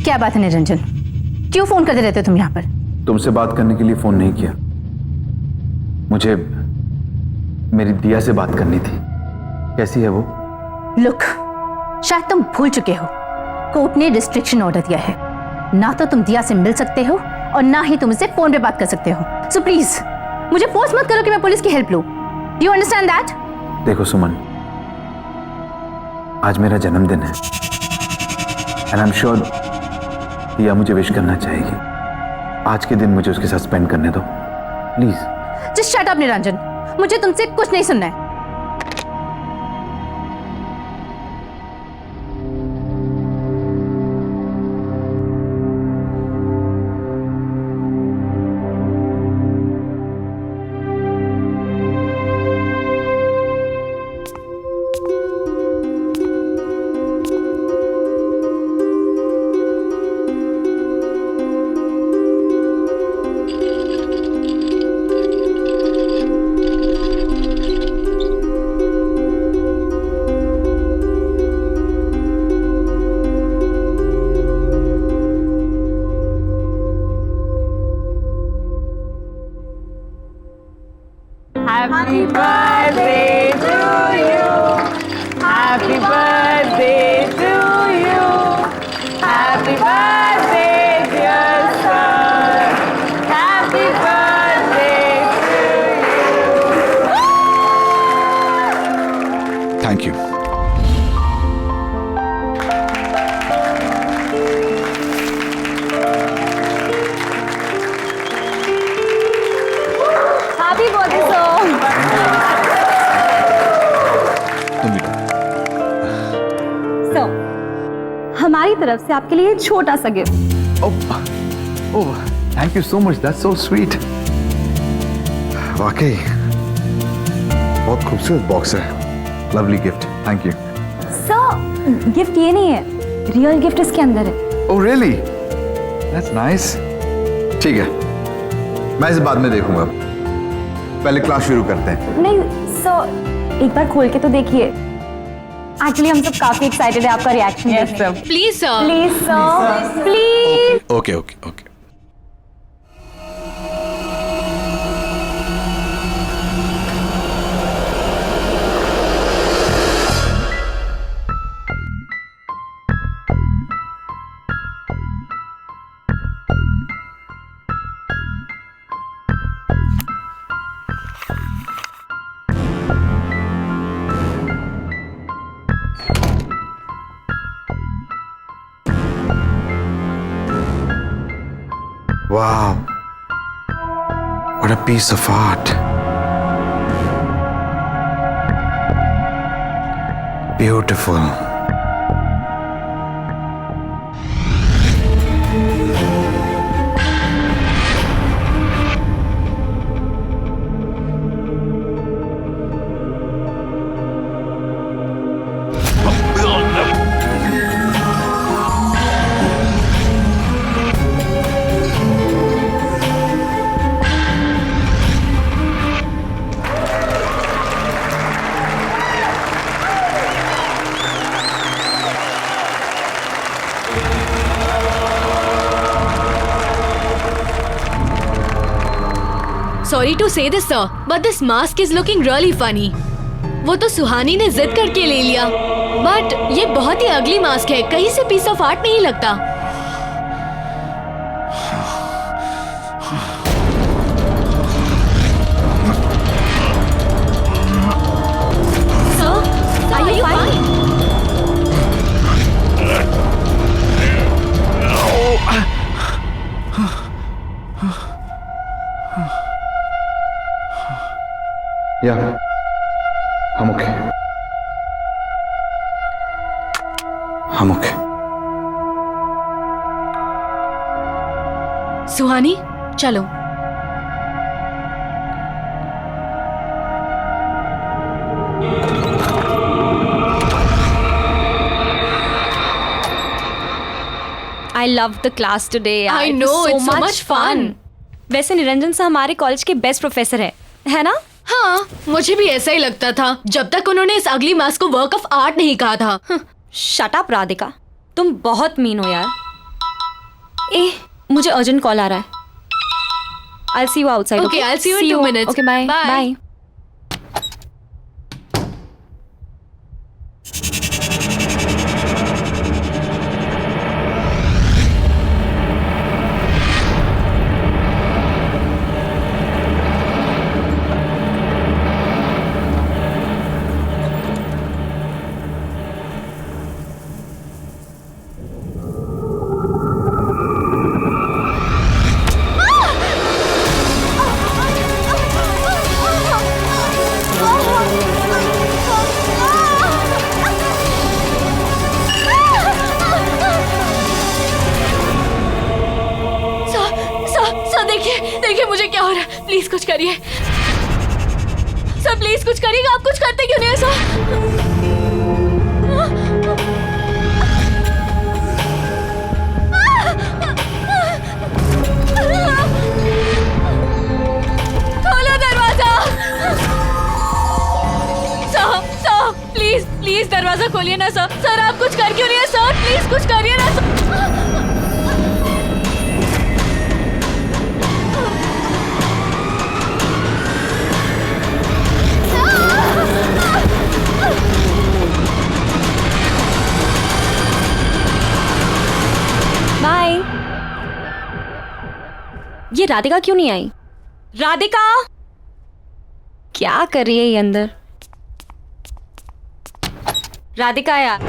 Speaker 10: क्या बात है निरंजन? क्यों फोन करते रहते हो तुम यहाँ पर?
Speaker 14: तुमसे बात करने के लिए फोन नहीं किया, मुझे मेरी दिया से बात करनी थी। कैसी है वो?
Speaker 10: लुक, शायद तुम भूल चुके हो,
Speaker 4: कोर्ट ने रिस्ट्रिक्शन ऑर्डर दिया है, ना तो तुम दिया से मिल सकते हो और ना ही तुम इससे फोन पे बात कर सकते हो। सो प्लीज मुझे फोर्स मत करो कि मैं पुलिस की हेल्प लूं। Do you understand that?
Speaker 14: देखो सुमन, आज मेरा जन्मदिन है एंड आई एम श्योर दिया मुझे विश करना चाहेगी। आज के दिन मुझे उसके साथ स्पेंड करने दो please.
Speaker 4: Just shut up Niranjan, मुझे तुमसे कुछ नहीं सुनना है।
Speaker 7: Happy birthday to you. Happy birthday to you. Happy birthday, dear son. Happy birthday to you.
Speaker 14: Thank you.
Speaker 10: Happy birthday, sir.
Speaker 14: तुम भी
Speaker 10: So, हमारी तरफ से आपके लिए छोटा सा gift.
Speaker 14: Oh thank you so much, that's so sweet.
Speaker 5: वाकई बहुत खूबसूरत बॉक्स है।
Speaker 14: Lovely gift, thank you.
Speaker 10: Sir, gift ये नहीं है, रियल गिफ्ट इसके अंदर है।
Speaker 14: Oh really, that's nice. ठीक है, मैं इसे बाद में देखूंगा, पहले क्लास शुरू करते हैं।
Speaker 10: नहीं सर, एक बार खोल के तो देखिए। एक्चुअली हम सब काफी एक्साइटेड है आपका रिएक्शन देखने के लिए।
Speaker 2: Please sir,
Speaker 10: please sir, please.
Speaker 14: Okay okay okay.
Speaker 11: Wow, what a piece of art. Beautiful.
Speaker 2: Sorry to say this sir, but this mask is looking really funny. वो तो सुहानी ने जिद करके ले लिया, बट ये बहुत ही अगली मास्क है, कहीं से पीस ऑफ आर्ट नहीं लगता। Sir, are you fine?
Speaker 14: या हम ओके, हम ओके।
Speaker 2: सुहानी चलो।
Speaker 12: I love the class today.
Speaker 2: I know, it's so much fun.
Speaker 12: वैसे निरंजन सर हमारे कॉलेज के बेस्ट प्रोफेसर है ना?
Speaker 2: हाँ, मुझे भी ऐसा ही लगता था जब तक उन्होंने इस अगली मास्क को वर्क ऑफ आर्ट नहीं कहा था।
Speaker 12: शट अप राधिका, तुम बहुत मीन हो यार। मुझे अर्जेंट कॉल आ रहा है। I'll see you outside.
Speaker 2: Okay, I'll see you in 2 minutes.
Speaker 12: Okay, bye.
Speaker 2: Bye.
Speaker 15: देखिए मुझे क्या हो रहा है, प्लीज कुछ करिए सर, प्लीज कुछ करिएगा। आप कुछ करते क्यों नहीं है सर? खोलो दरवाजा सर, प्लीज दरवाजा खोलिए ना सर। आप कुछ कर क्यों नहीं है सर? प्लीज कुछ करिए ना सर।
Speaker 12: बाय। ये राधिका क्यों नहीं आई? राधिका क्या कर रही है ये अंदर? राधिका यार,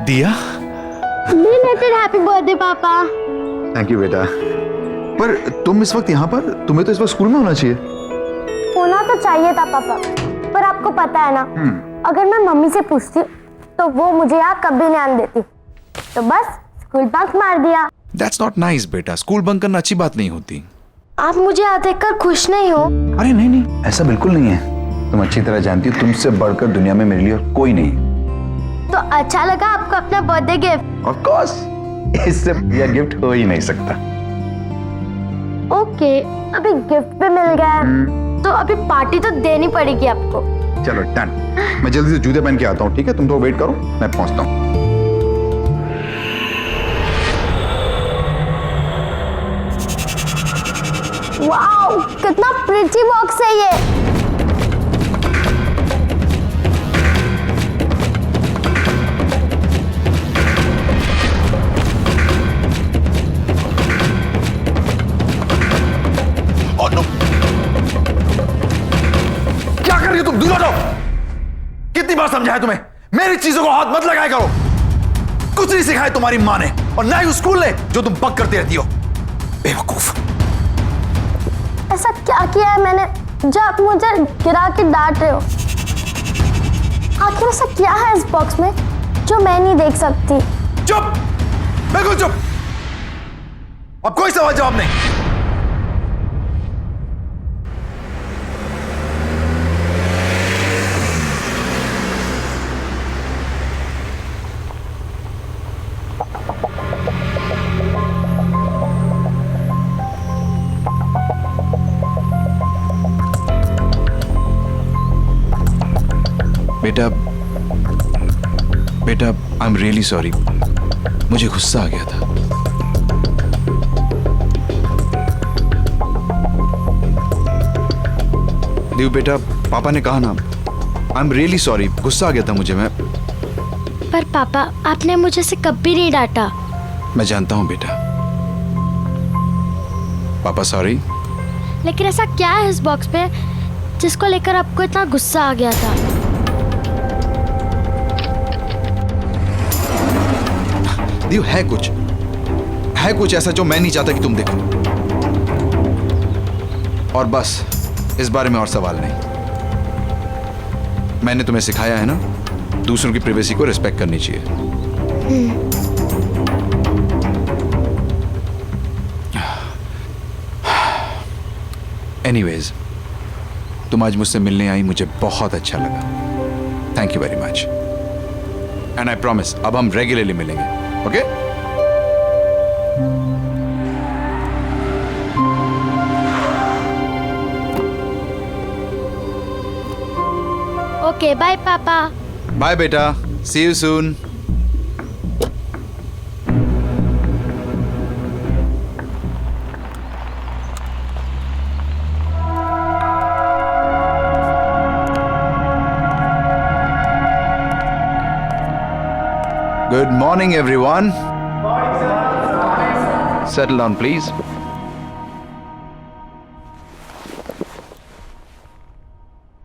Speaker 14: दिया,
Speaker 4: हैप्पी बर्थडे पापा।
Speaker 14: थैंक यू बेटा। पर तुम इस वक्त यहाँ पर, तुम्हें तो इस वक्त स्कूल में होना चाहिए।
Speaker 4: होना तो चाहिए था पापा, पर आपको पता है ना, अगर मैं मम्मी से पूछती तो वो मुझे यहाँ कभी नहीं आने देती, तो बस स्कूल बंक मार दिया।
Speaker 14: That's not nice बेटा, स्कूल बंक करना अच्छी बात नहीं होती।
Speaker 4: आप मुझे यहाँ देखकर खुश नहीं हो?
Speaker 14: अरे नहीं, ऐसा बिल्कुल नहीं है। तुम अच्छी तरह जानती हो, तुमसे बढ़कर दुनिया में मेरे लिए और कोई नहीं।
Speaker 4: तो अच्छा लगा आपको अपना बर्थडे गिफ्ट?
Speaker 14: Of course, इससे बढ़िया गिफ्ट हो ही नहीं सकता।
Speaker 4: ओके, अभी गिफ्ट भी मिल गया है, तो अभी पार्टी तो देनी पड़ेगी आपको।
Speaker 14: चलो डन, मैं जल्दी से जूते पहन के आता हूँ, ठीक है? तुम तो वेट करो, मैं पहुंचता हूँ।
Speaker 4: वाओ, कितना प्रिटी बॉक्स है ये।
Speaker 14: क्या कर रही हो तुम? दूर हटो। कितनी बार समझाया तुम्हें, मेरी चीजों को हाथ मत लगाया करो। कुछ नहीं सिखाया तुम्हारी माँ ने और ना ही उस स्कूल ने जो तुम बक करती रहती हो। बेवकूफ।
Speaker 4: ऐसा क्या किया है मैंने जो आप मुझे गिरा के डांट रहे हो? आखिर ऐसा क्या है इस बॉक्स में जो मैं नहीं देख सकती?
Speaker 14: चुप, बिल्कुल चुप। अब कोई सवाल जवाब नहीं। बेटा, आई एम रियली सॉरी, मुझे गुस्सा आ गया था। देव बेटा, पापा ने कहा ना, आई एम रियली सॉरी, गुस्सा आ गया था मुझे। मैं
Speaker 4: पर पापा, आपने मुझे से कभी नहीं डांटा।
Speaker 14: मैं जानता हूं बेटा। पापा सॉरी।
Speaker 4: लेकिन ऐसा क्या है इस बॉक्स पे जिसको लेकर आपको इतना गुस्सा आ गया था?
Speaker 14: देव, है कुछ ऐसा जो मैं नहीं चाहता कि तुम देखो। और बस इस बारे में और सवाल नहीं। मैंने तुम्हें सिखाया है ना, दूसरों की प्राइवेसी को रिस्पेक्ट करनी चाहिए। एनीवेज, तुम आज मुझसे मिलने आई, मुझे बहुत अच्छा लगा। Thank you very much and I promise अब हम रेगुलरली मिलेंगे, ओके?
Speaker 15: ओके बाय पापा।
Speaker 14: बाय बेटा, see you soon. Good morning, everyone. Settle down, please.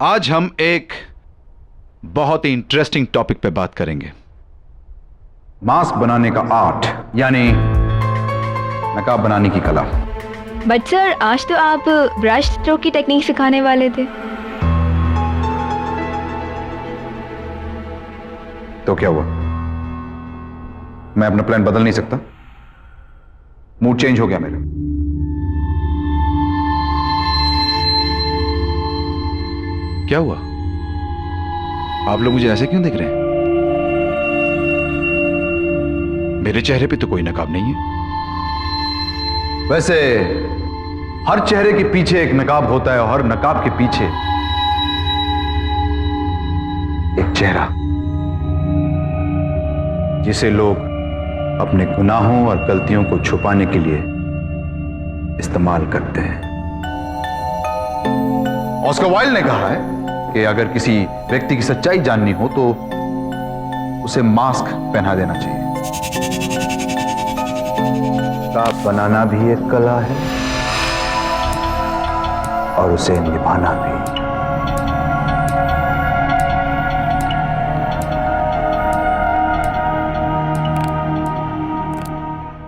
Speaker 14: आज हम एक बहुत ही इंटरेस्टिंग टॉपिक पे बात करेंगे। मास्क बनाने का आर्ट, यानी नकाब बनाने की कला।
Speaker 16: बट सर, आज तो आप ब्रश स्ट्रोक की टेक्निक सिखाने वाले थे।
Speaker 14: तो क्या हुआ? मैं अपना प्लान बदल नहीं सकता? मूड चेंज हो गया मेरा। क्या हुआ? आप लोग मुझे ऐसे क्यों देख रहे हैं? मेरे चेहरे पे तो कोई नकाब नहीं है। वैसे हर चेहरे के पीछे एक नकाब होता है और हर नकाब के पीछे एक चेहरा, जिसे लोग अपने गुनाहों और गलतियों को छुपाने के लिए इस्तेमाल करते हैं। ऑस्कर वाइल्ड ने कहा है कि अगर किसी व्यक्ति की सच्चाई जाननी हो तो उसे मास्क पहना देना चाहिए। नकाब बनाना भी एक कला है और उसे निभाना भी।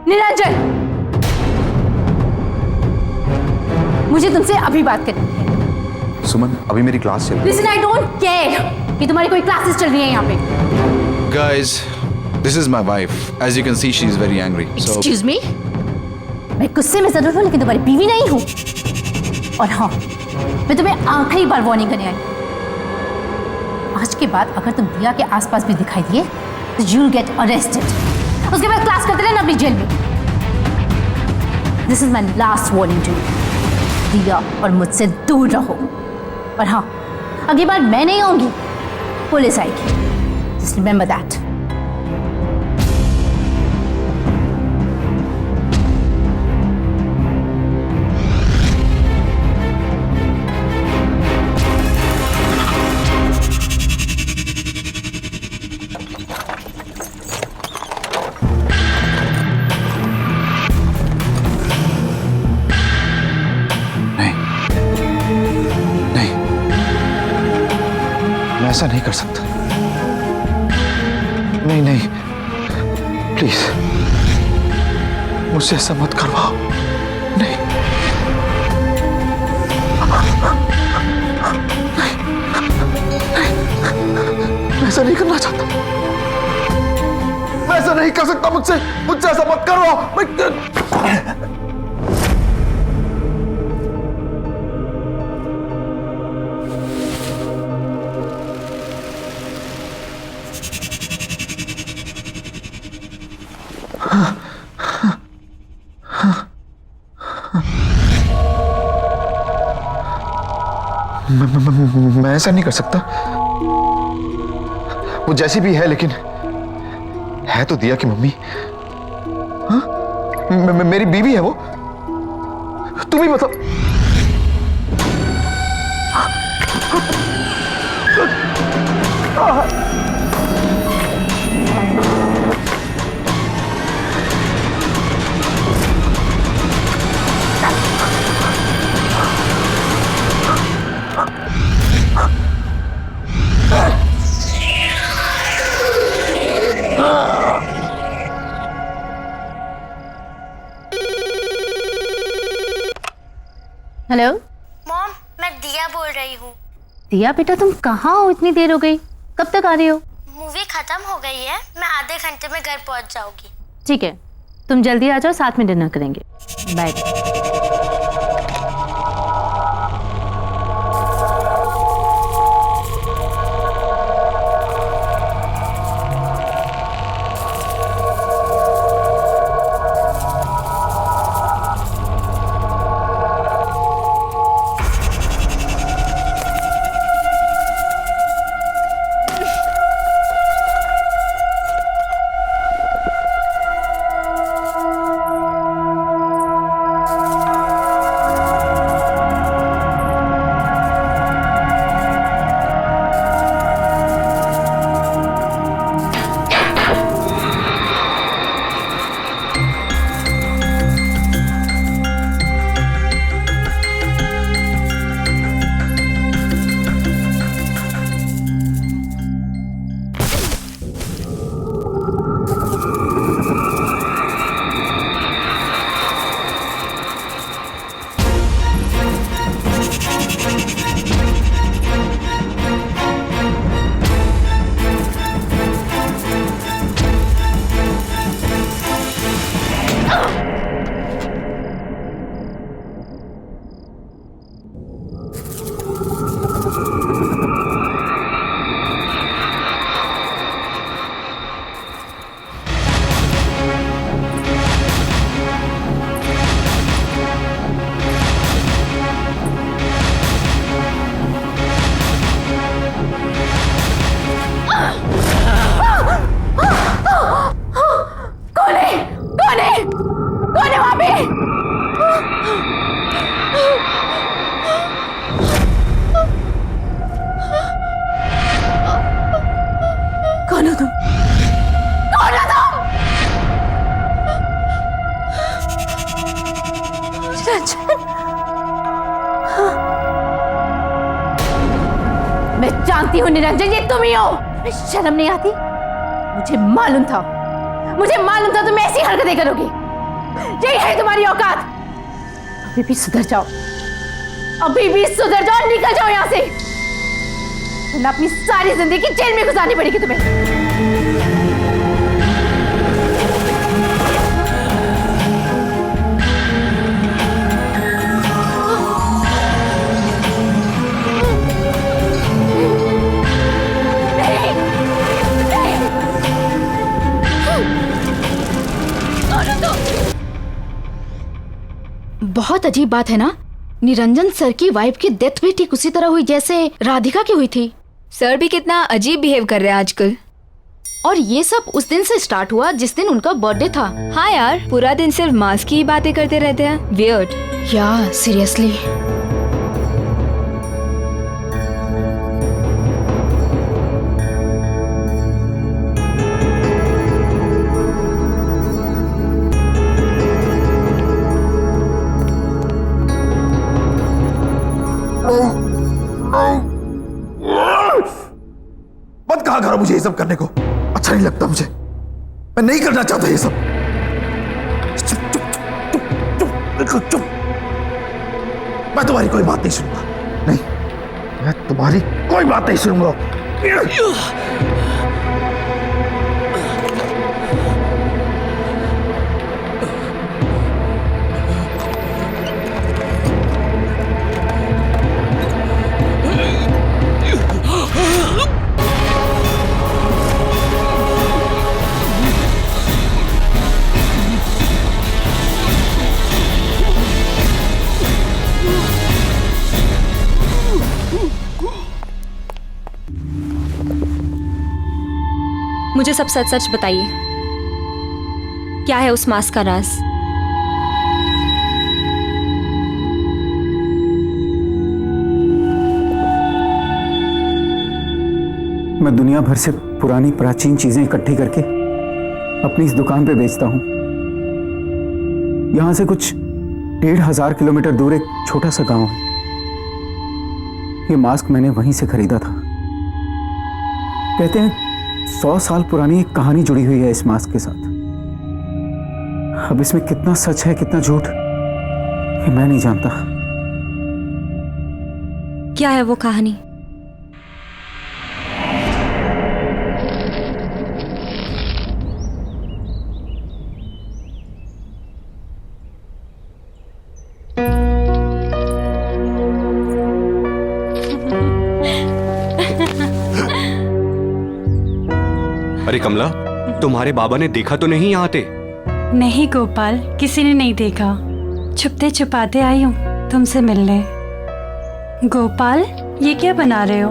Speaker 4: निरंजन, मुझे तुमसे अभी बात करनी है।
Speaker 14: सुमन, अभी मेरी क्लास चल रही है।
Speaker 4: लिसन, आई डोंट केयर कि तुम्हारी कोई क्लासेस चल रही है यहाँ पे।
Speaker 14: Guys, this is my wife. As you can see, she is very angry. So,
Speaker 4: Excuse me? मैं गुस्से में जरूर हूँ लेकिन तुम्हारी बीवी नहीं हूँ। और हाँ, मैं तुम्हें आखिरी बार वार्निंग करने आई। आज के बाद अगर तुम दिया के आसपास भी दिखाई दिए तो you'll get arrested. उसके बाद क्लास करते रहना अपनी जेल में। This is my last warning to you. दिया और मुझसे दूर रहो। और हाँ, अगली बार मैं नहीं आऊंगी, पुलिस आएगी। Just remember that.
Speaker 14: ऐसा नहीं कर सकता। नहीं नहीं, प्लीज मुझसे ऐसा मत करवाओ। नहीं मैं ऐसा नहीं करना चाहता। मैं ऐसा नहीं कर सकता। मुझसे ऐसा मत करवाओ। मैं ऐसा नहीं कर सकता। वो जैसी भी है लेकिन है तो दिया की मम्मी। हाँ? मेरी बीवी है वो। तुम ही बताओ।
Speaker 4: हेलो
Speaker 15: मॉम, मैं दिया बोल रही हूँ।
Speaker 4: दिया बेटा, तुम कहाँ हो? इतनी देर हो गई, कब तक आ रही हो?
Speaker 15: मूवी खत्म हो गई है, मैं आधे घंटे में घर पहुँच जाऊंगी।
Speaker 4: ठीक है, तुम जल्दी आ जाओ, साथ में डिनर करेंगे। बाय।
Speaker 7: मैं जानती हूँ निरंजन, ये तुम ही हो। शर्म नहीं आती? मुझे मालूम था तुम ऐसी हरकतें करोगी। यही है तुम्हारी औकात। अभी भी सुधर जाओ, निकल जाओ यहाँ से, वरना अपनी सारी जिंदगी जेल में गुजारनी पड़ेगी तुम्हें।
Speaker 15: बहुत अजीब बात है ना, निरंजन सर की वाइफ की डेथ भी ठीक उसी तरह हुई जैसे राधिका की हुई थी।
Speaker 9: सर भी कितना अजीब बिहेव कर रहे हैं आजकल।
Speaker 15: और ये सब उस दिन से स्टार्ट हुआ जिस दिन उनका बर्थडे था।
Speaker 9: हाँ यार, पूरा दिन सिर्फ मास्क की ही बातें करते रहते हैं। वियर्ड।
Speaker 15: या सीरियसली।
Speaker 5: मत कहा करो मुझे ये सब करने को, अच्छा नहीं लगता मुझे, मैं नहीं करना चाहता ये सब। चुप चुप चुप चुप बिल्कुल चुप। मैं तुम्हारी कोई बात नहीं सुनूंगा, नहीं, मैं तुम्हारी कोई बात नहीं सुनूंगा।
Speaker 12: मुझे सब सच सच बताइए, क्या है उस मास्क का राज?
Speaker 17: मैं दुनिया भर से पुरानी प्राचीन चीजें इकट्ठी करके अपनी इस दुकान पे बेचता हूं। यहां से कुछ 1500 किलोमीटर दूर एक छोटा सा गांव है। ये मास्क मैंने वहीं से खरीदा था। कहते हैं 100 साल पुरानी एक कहानी जुड़ी हुई है इस मास्क के साथ। अब इसमें कितना सच है कितना झूठ ये मैं नहीं जानता।
Speaker 12: क्या है वो कहानी?
Speaker 18: अरे कमला, तुम्हारे बाबा ने देखा तो नहीं यहाँ आते?
Speaker 19: नहीं गोपाल, किसी ने नहीं देखा। छुपते छुपाते आई हूँ तुमसे मिलने। गोपाल, ये क्या बना रहे हो?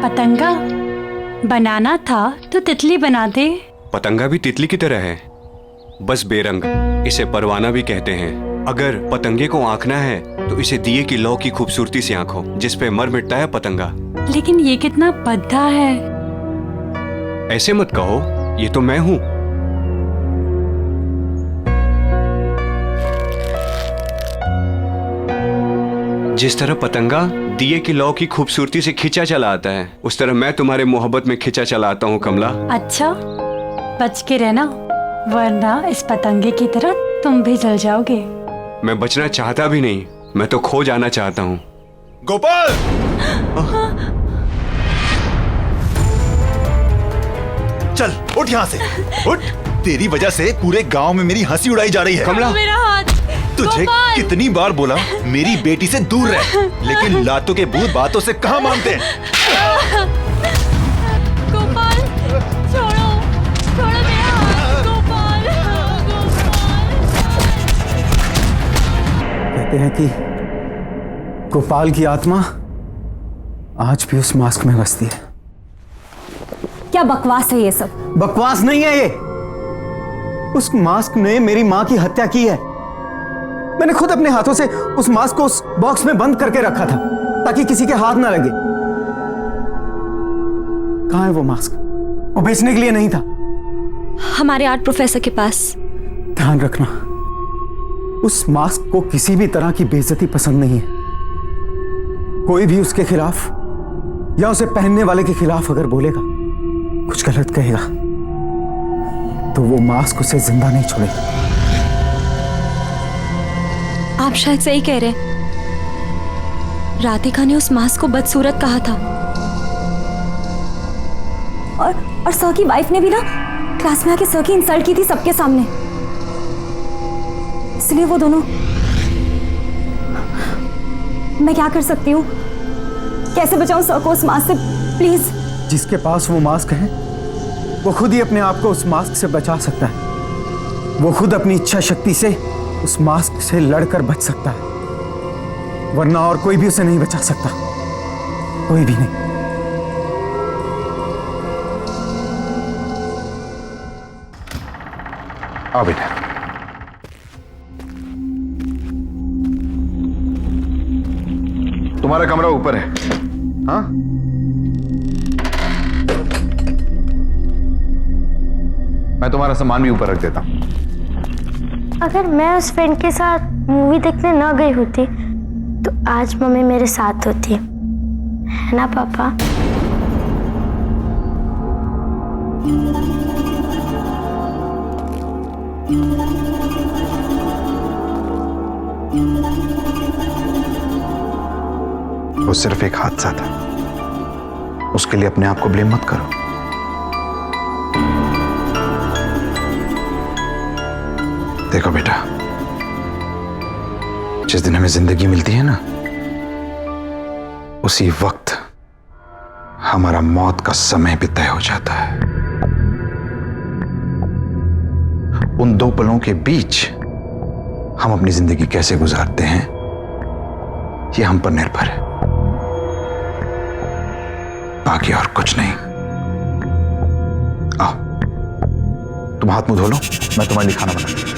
Speaker 19: पतंगा? बनाना था तो तितली बना दे।
Speaker 18: पतंगा भी तितली की तरह है, बस बेरंग। इसे परवाना भी कहते हैं। अगर पतंगे को आंकना है तो इसे दिए की लौ की खूबसूरती से आंखो, जिस पे मर मिटता है पतंगा।
Speaker 19: लेकिन ये कितना भद्दा है।
Speaker 18: ऐसे मत कहो, ये तो मैं हूं। जिस तरह पतंगा दिए की लौ की खूबसूरती से खिंचा चला आता है, उस तरह मैं तुम्हारे मोहब्बत में खिंचा चला आता हूं कमला।
Speaker 19: अच्छा, बच के रहना, वरना इस पतंगे की तरह तुम भी जल जाओगे।
Speaker 18: मैं बचना चाहता भी नहीं, मैं तो खो जाना चाहता हूं।
Speaker 5: गोपाल! चल उठ यहाँ से, उठ। तेरी वजह से पूरे गांव में मेरी हंसी उड़ाई जा रही है।
Speaker 18: कमला,
Speaker 19: मेरा हाथ।
Speaker 5: तुझे कितनी बार बोला मेरी बेटी से दूर रह, लेकिन लातों के भूत बातों से कहाँ मानते हैं।
Speaker 19: गोपाल, छोड़ो, छोड़ो मेरा हाथ। गोपाल,
Speaker 17: कहते हैं कि गोपाल की आत्मा आज भी उस मास्क में बसती है।
Speaker 12: क्या बकवास है ये सब?
Speaker 17: बकवास नहीं है ये। उस मास्क ने मेरी मां की हत्या की है। मैंने खुद अपने हाथों से उस मास्क को उस बॉक्स में बंद करके रखा था ताकि किसी के हाथ ना लगे। कहां है वो मास्क? वो बेचने के लिए नहीं था।
Speaker 12: हमारे आर्ट प्रोफेसर के पास।
Speaker 17: ध्यान रखना, उस मास्क को किसी भी तरह की बेइज्जती पसंद नहीं है। कोई भी उसके खिलाफ या उसे पहनने वाले के खिलाफ अगर बोलेगा, कुछ गलत कहेगा, तो वो मास्क उसे जिंदा नहीं छोड़ेगा।
Speaker 12: आप शायद सही कह रहे हैं। राधिका ने उस मास्क को बदसूरत कहा था। और सर की वाइफ ने भी ना क्लास में आके सर की इंसल्ट की थी सबके सामने। इसलिए वो दोनों। मैं क्या कर सकती हूँ? कैसे बचाऊं सर को उस मास्क से? प्लीज।
Speaker 17: जिसके पास वो मास्क है वो खुद ही अपने आप को उस मास्क से बचा सकता है। वो खुद अपनी इच्छा शक्ति से उस मास्क से लड़कर बच सकता है, वरना और कोई भी उसे नहीं बचा सकता। कोई भी नहीं।
Speaker 14: आओ बेटा। तुम्हारा कमरा ऊपर है। हाँ, मैं तुम्हारा सामान भी ऊपर रख देता हूं।
Speaker 20: अगर मैं उस फ्रेंड के साथ मूवी देखने न गई होती तो आज मम्मी मेरे साथ होती, है ना पापा?
Speaker 14: वो सिर्फ एक हादसा था, उसके लिए अपने आप को ब्लेम मत करो। देखो बेटा, जिस दिन हमें जिंदगी मिलती है ना, उसी वक्त हमारा मौत का समय भी तय हो जाता है। उन दो पलों के बीच हम अपनी जिंदगी कैसे गुजारते हैं, ये हम पर निर्भर है, बाकी और कुछ नहीं। आओ, तुम हाथ मुंह धो लो, मैं तुम्हारे लिए खाना बनाता हूं।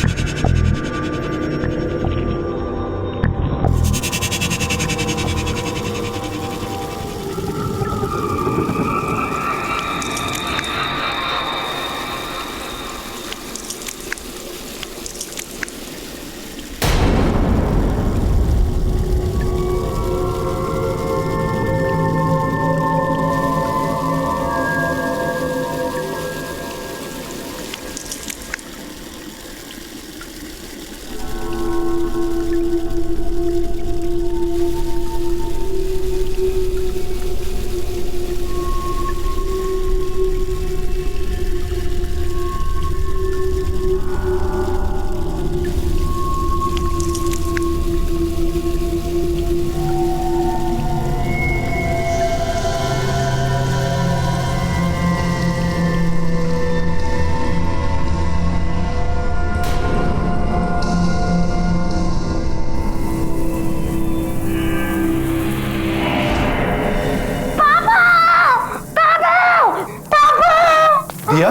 Speaker 14: दिया,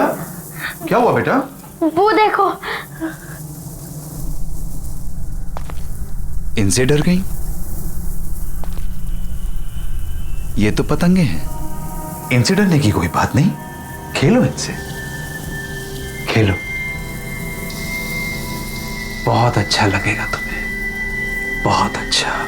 Speaker 14: क्या हुआ बेटा?
Speaker 20: वो देखो।
Speaker 14: इनसे डर गई? ये तो पतंगे हैं, इनसे डरने की कोई बात नहीं। खेलो इनसे, खेलो, बहुत अच्छा लगेगा तुम्हें, बहुत अच्छा।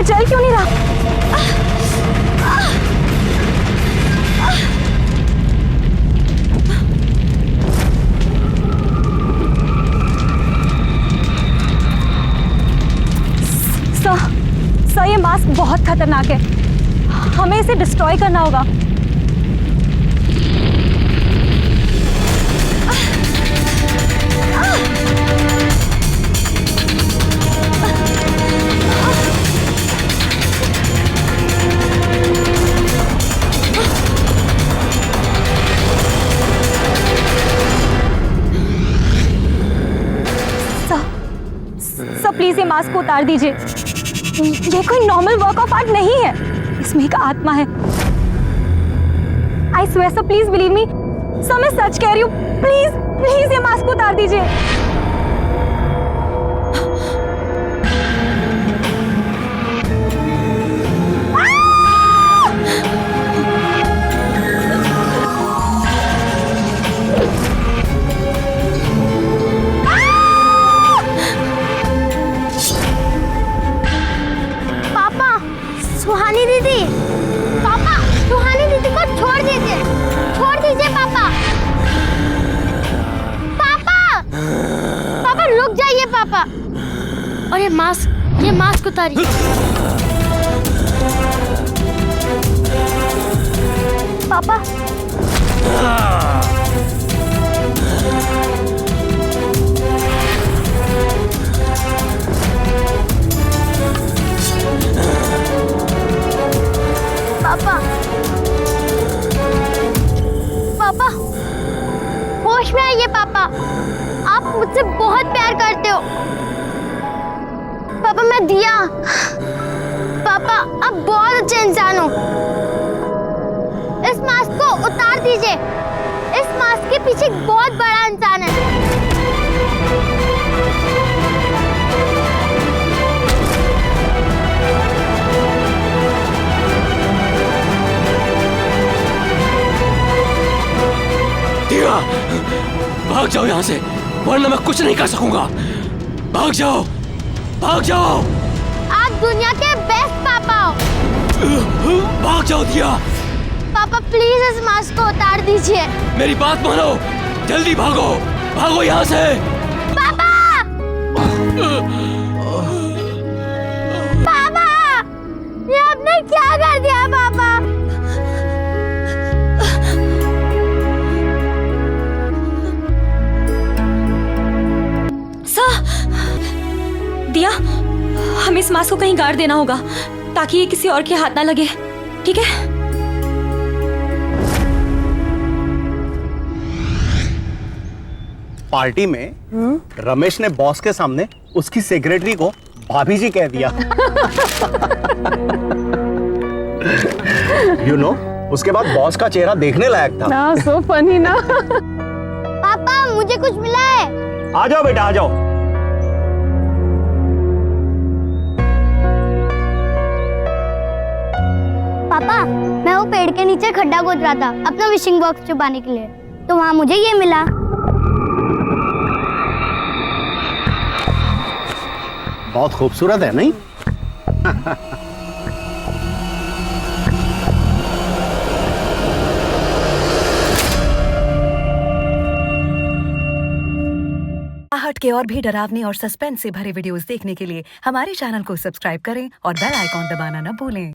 Speaker 20: चल क्यों नहीं रहा? सर, ये मास्क बहुत खतरनाक है, हमें इसे डिस्ट्रॉय करना होगा। सर प्लीज ये मास्क को उतार दीजिए। ये कोई नॉर्मल वर्क ऑफ आर्ट नहीं है, इसमें एक आत्मा है। I swear sir, please believe me sir, मैं सच कह रही हूँ। प्लीज प्लीज ये मास्क को उतार दीजिए। सुहानी दीदी, पापा सुहानी दीदी को छोड़ दीजिए पापा। पापा रुक जाइए पापा। और ये मास्क उतारिए। पापा पापा होश में आइए पापा, आप मुझसे बहुत प्यार करते हो। पापा मैं दिया, पापा आप बहुत अच्छे इंसान हो। इस मास्क को उतार दीजिए, इस मास्क के पीछे एक बहुत बड़ा इंसान है।
Speaker 13: भाग जाओ यहाँ से, वरना मैं कुछ नहीं कर सकूंगा। भाग जाओ, भाग जाओ।
Speaker 20: आप दुनिया के बेस्ट पापा हो।
Speaker 13: भाग जाओ दिया।
Speaker 20: पापा प्लीज इस मास्क को उतार दीजिए।
Speaker 13: मेरी बात मानो, जल्दी भागो, भागो यहाँ से।
Speaker 20: पापा पापा ये आपने क्या कर दिया पापा?
Speaker 12: दिया, हमें इस मास्क को कहीं गाड़ देना होगा ताकि ये किसी और के हाथ ना लगे, ठीक है?
Speaker 21: पार्टी में रमेश ने बॉस के सामने उसकी सेक्रेटरी को भाभी जी कह दिया। You know, उसके बाद बॉस का चेहरा देखने लायक था।
Speaker 7: सो फनी ना।
Speaker 20: कुछ मिला है।
Speaker 21: आ जाओ बेटा, आ जाओ।
Speaker 20: पापा, मैं वो पेड़ के नीचे खड्डा खोद रहा था अपना विशिंग बॉक्स छुपाने के लिए, तो वहाँ मुझे ये मिला।
Speaker 21: बहुत खूबसूरत है नहीं?
Speaker 8: आहट के और भी डरावनी और सस्पेंस से भरे वीडियोस देखने के लिए हमारे चैनल को सब्सक्राइब करें और बेल आइकॉन दबाना न भूलें।